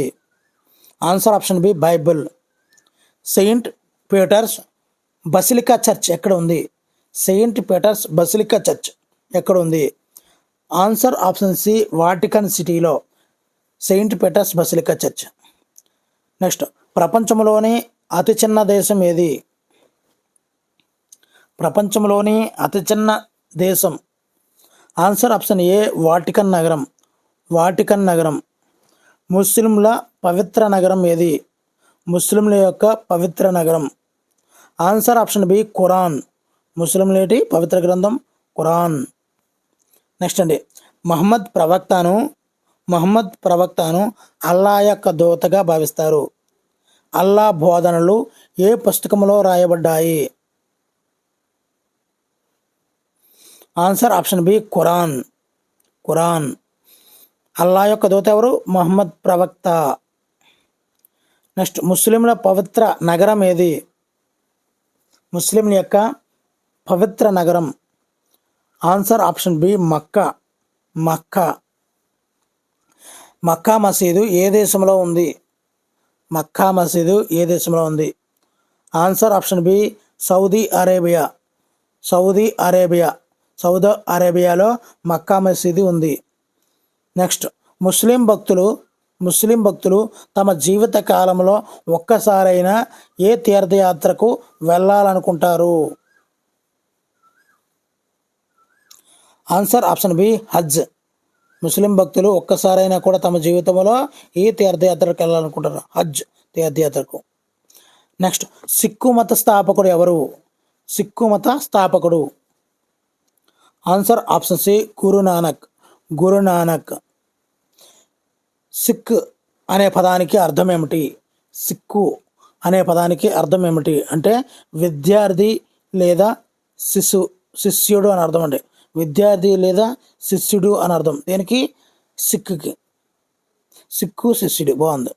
Answer option B Bible. Saint Peter's basilica church ఎక్కడ ఉంది? ఎక్కడ ఉంది? ఆన్సర్ ఆప్షన్ సి వాటికన్ సిటీలో saint Peter's basilica church. Next, ప్రపంచంలోని అతి చిన్న దేశం ఏది? ఆన్సర్ ఆప్షన్ ఏ వాటికన్ నగరం. ముస్లింల పవిత్ర నగరం ఏది? ముస్లింల యొక్క పవిత్ర నగరం. Answer option B Quran. ముస్లింలేటి పవిత్ర గ్రంథం ఖురాన్. నెక్స్ట్ అండి, మహమ్మద్ ప్రవక్తను అల్లా యొక్క దూతగా భావిస్తారు. అల్లా బోధనలు ఏ పుస్తకంలో రాయబడ్డాయి? Answer option B Quran. Allah యొక్క దూత ఎవరు? మహమ్మద్ ప్రవక్త. నెక్స్ట్, ముస్లింల పవిత్ర నగరం ఏది? ముస్లింల యొక్క పవిత్ర నగరం. ఆన్సర్ ఆప్షన్ బి మక్కా. మక్కా మసీదు ఏ దేశంలో ఉంది? ఆన్సర్ ఆప్షన్ బి సౌదీ అరేబియాలో మక్కా మసీదు ఉంది. నెక్స్ట్, ముస్లిం భక్తులు తమ జీవిత కాలంలో ఒక్కసారైనా ఏ తీర్థయాత్రకు వెళ్ళాలనుకుంటారు? ఆన్సర్ ఆప్షన్ బి హజ్. ముస్లిం భక్తులు ఒక్కసారైనా కూడా తమ జీవితంలో ఈ తీర్థయాత్రకు వెళ్ళాలనుకుంటారు, హజ్ తీర్థయాత్రకు. నెక్స్ట్, సిక్కు మత స్థాపకుడు ఎవరు? Answer option C Guru Nanak. Sick అనే పదానికి అర్థం ఏమిటి? అంటే విద్యార్థి లేదా శిష్యుడు అని అర్థం అండి. విద్యార్థి లేదా శిష్యుడు అని అర్థం. దేనికి? సిక్కు శిష్యుడు. బాగుంది.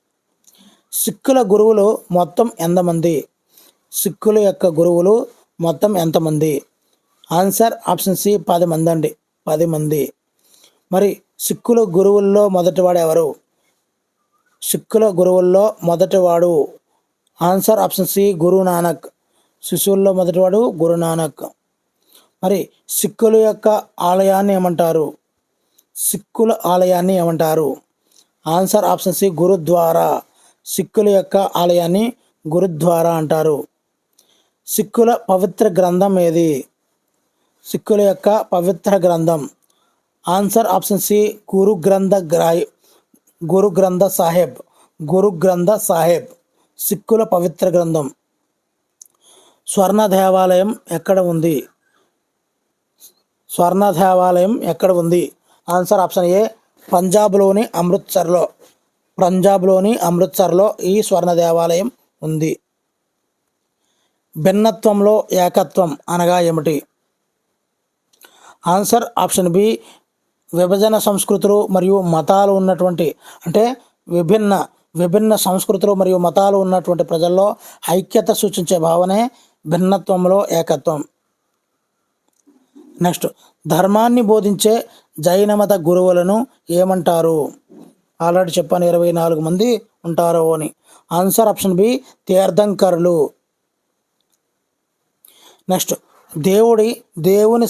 సిక్కుల గురువులు మొత్తం ఎంతమంది? సిక్కుల యొక్క గురువులు మొత్తం ఎంతమంది? ఆన్సర్ ఆప్షన్ సి 10 మంది అండి. 10 మంది. మరి సిక్కుల గురువుల్లో మొదటివాడు ఎవరు? Answer option C Guru Nanak. శిశువుల్లో మొదటివాడు గురునానక్. మరి సిక్కుల యొక్క ఆలయాన్ని ఏమంటారు? Answer option C gurdwara. సిక్కుల యొక్క ఆలయాన్ని గురుద్వారా అంటారు. సిక్కుల పవిత్ర గ్రంథం ఏది? ఆన్సర్ ఆప్షన్ సి గురు గ్రంథ సాహెబ్. సిక్కుల పవిత్ర గ్రంథం. స్వర్ణ దేవాలయం ఎక్కడ ఉంది? ఆన్సర్ ఆప్షన్ ఏ పంజాబ్లోని అమృత్సర్లో ఈ స్వర్ణ దేవాలయం ఉంది. భిన్నత్వంలో ఏకత్వం అనగా ఏమిటి? ఆన్సర్ ఆప్షన్ బి విభజన సంస్కృతులు మరియు మతాలు ఉన్నటువంటి, అంటే విభిన్న సంస్కృతులు మరియు మతాలు ఉన్నటువంటి ప్రజల్లో ఐక్యత సూచించే భావనే భిన్నత్వంలో ఏకత్వం. నెక్స్ట్, ధర్మాన్ని బోధించే జైన మత గురువులను ఏమంటారు? ఆల్రెడీ చెప్పాను 24 మంది ఉంటారు అని. ఆన్సర్ ఆప్షన్ బి తీర్థంకరులు. నెక్స్ట్, దేవుని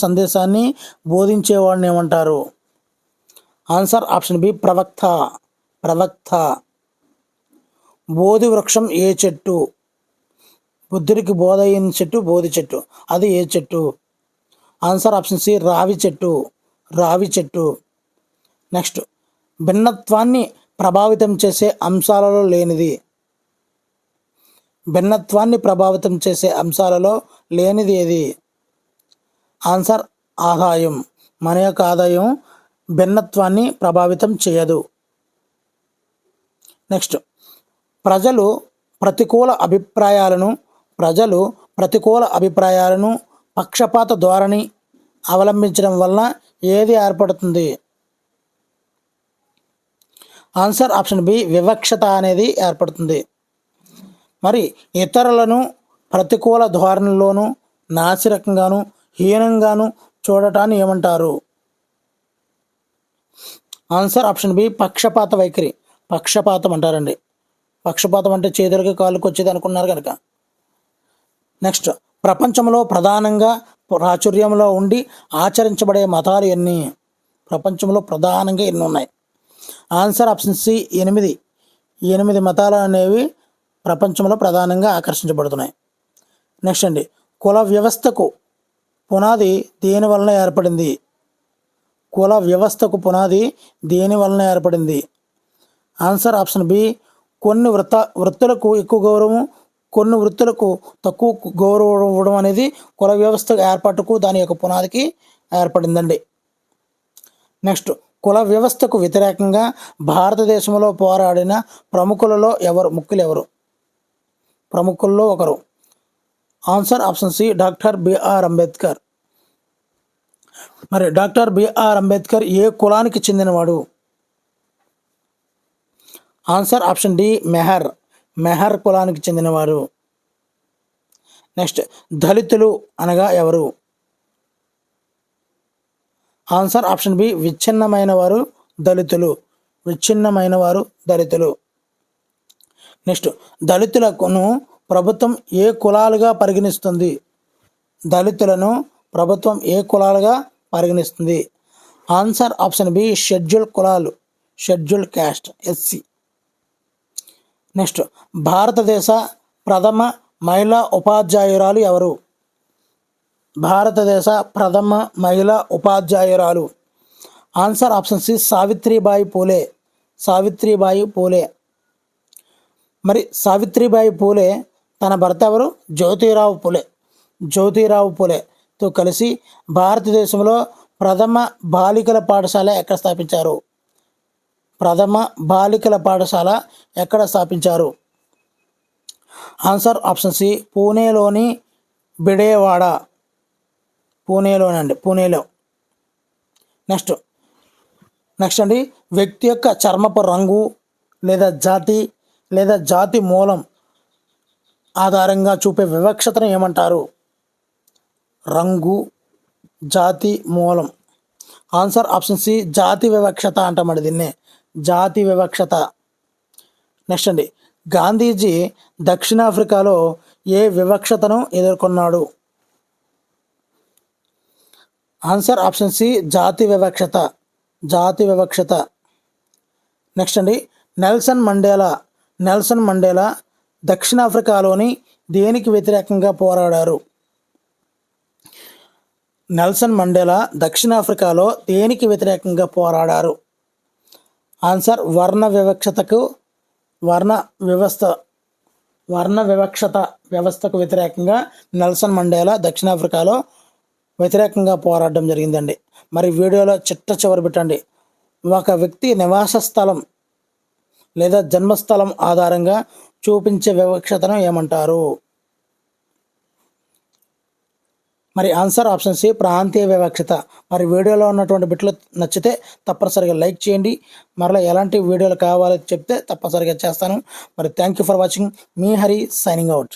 సందేశాన్ని బోధించేవాడిని ఏమంటారు? ఆన్సర్ ఆప్షన్ బి ప్రవక్త. బోధి వృక్షం ఏ చెట్టు? బుద్ధుడికి బోధ అయిన చెట్టు బోధి చెట్టు. అది ఏ చెట్టు? ఆన్సర్ ఆప్షన్ సి రావి చెట్టు. నెక్స్ట్, భిన్నత్వాన్ని ప్రభావితం చేసే అంశాలలో లేనిది ఏది? ఆన్సర్ ఆదాయం. మన యొక్క ఆదాయం భిన్నత్వాన్ని ప్రభావితం చేయదు. నెక్స్ట్, ప్రజలు ప్రతికూల అభిప్రాయాలను పక్షపాత ధోరణి అవలంబించడం వలన ఏది ఏర్పడుతుంది? ఆన్సర్ ఆప్షన్ బి వివక్షత అనేది ఏర్పడుతుంది. మరి ఇతరులను ప్రతికూల ధోరణిలోను నాసిరకంగాను హీనంగాను చూడటాన్ని ఏమంటారు? ఆన్సర్ ఆప్షన్ బి పక్షపాత వైఖరి. పక్షపాతం అంటారండి. పక్షపాతం అంటే చేతులకి కాళ్ళకి వచ్చేది అనుకున్నారు కనుక. నెక్స్ట్, ప్రపంచంలో ప్రధానంగా ప్రాచుర్యంలో ఉండి ఆచరించబడే మతాలు ఎన్ని? ప్రపంచంలో ప్రధానంగా ఎన్ని ఉన్నాయి? ఆన్సర్ ఆప్షన్ సి 8 మతాలు అనేవి ప్రపంచంలో ప్రధానంగా ఆకర్షించబడుతున్నాయి. నెక్స్ట్ అండి, కుల వ్యవస్థకు పునాది దేని వలన ఏర్పడింది? ఆన్సర్ ఆప్షన్ బి కొన్ని వృత్తులకు ఎక్కువ గౌరవం, కొన్ని వృత్తులకు తక్కువ గౌరవం ఇవ్వడం అనేది కుల వ్యవస్థ ఏర్పాటుకు దాని యొక్క పునాదికి ఏర్పడిందండి. నెక్స్ట్, కుల వ్యవస్థకు వ్యతిరేకంగా భారతదేశంలో పోరాడిన ప్రముఖుల్లో ఒకరు. Answer option C doctor B R Ambedkar. మరి డాక్టర్ బిఆర్ అంబేద్కర్ ఏ కులానికి చెందినవాడు? ఆన్సర్ ఆప్షన్ డి మెహర్ కులానికి చెందినవారు. నెక్స్ట్, దళితులు అనగా ఎవరు? ఆన్సర్ ఆప్షన్ బి విచ్ఛిన్నమైన వారు దళితులు. నెక్స్ట్, దళితులను ప్రభుత్వం ఏ కులాలుగా పరిగణిస్తుంది? Answer option B schedule caste SC. Next, భారతదేశ ప్రథమ మహిళా ఉపాధ్యాయురాలు ఎవరు? Answer option C Savitribai Phule. మరి సావిత్రిబాయి పూలే తన భర్త ఎవరు? జ్యోతిరావు పూలేతో కలిసి భారతదేశంలో ప్రథమ బాలికల పాఠశాల ఎక్కడ స్థాపించారు? ఆన్సర్ ఆప్షన్ సి పూణేలోని బిడేవాడ. పూణేలో. నెక్స్ట్ అండి, వ్యక్తి యొక్క చర్మపు రంగు లేదా జాతి మూలం ఆధారంగా చూపే వివక్షతను ఏమంటారు? రంగు, జాతి మూలం. ఆన్సర్ ఆప్షన్ సి జాతి వివక్షత అంటామండి దీన్నే, జాతి వివక్షత. నెక్స్ట్ అండి, గాంధీజీ దక్షిణాఫ్రికాలో ఏ వివక్షతను ఎదుర్కొన్నాడు? ఆన్సర్ ఆప్షన్ సి జాతి వివక్షత. నెక్స్ట్ అండి, నెల్సన్ మండేలా దక్షిణాఫ్రికాలోని దేనికి వ్యతిరేకంగా పోరాడారు? ఆన్సర్ వర్ణ వివక్షత వ్యవస్థకు వ్యతిరేకంగా నెల్సన్ మండేలా దక్షిణాఫ్రికాలో వ్యతిరేకంగా పోరాడడం జరిగిందండి. మరి వీడియోలో చివరి పెట్టండి, ఒక వ్యక్తి నివాస స్థలం లేదా జన్మస్థలం ఆధారంగా చూపించే వివక్షతను ఏమంటారు? మరి ఆన్సర్ ఆప్షన్ సి ప్రాంతీయ వివక్షత. మరి వీడియోలో ఉన్నటువంటి బిట్లు నచ్చితే తప్పనిసరిగా లైక్ చేయండి. మరలా ఎలాంటి వీడియోలు కావాలో చెప్తే తప్పనిసరిగా చేస్తాను. మరి thank you for watching. Me Hari signing out.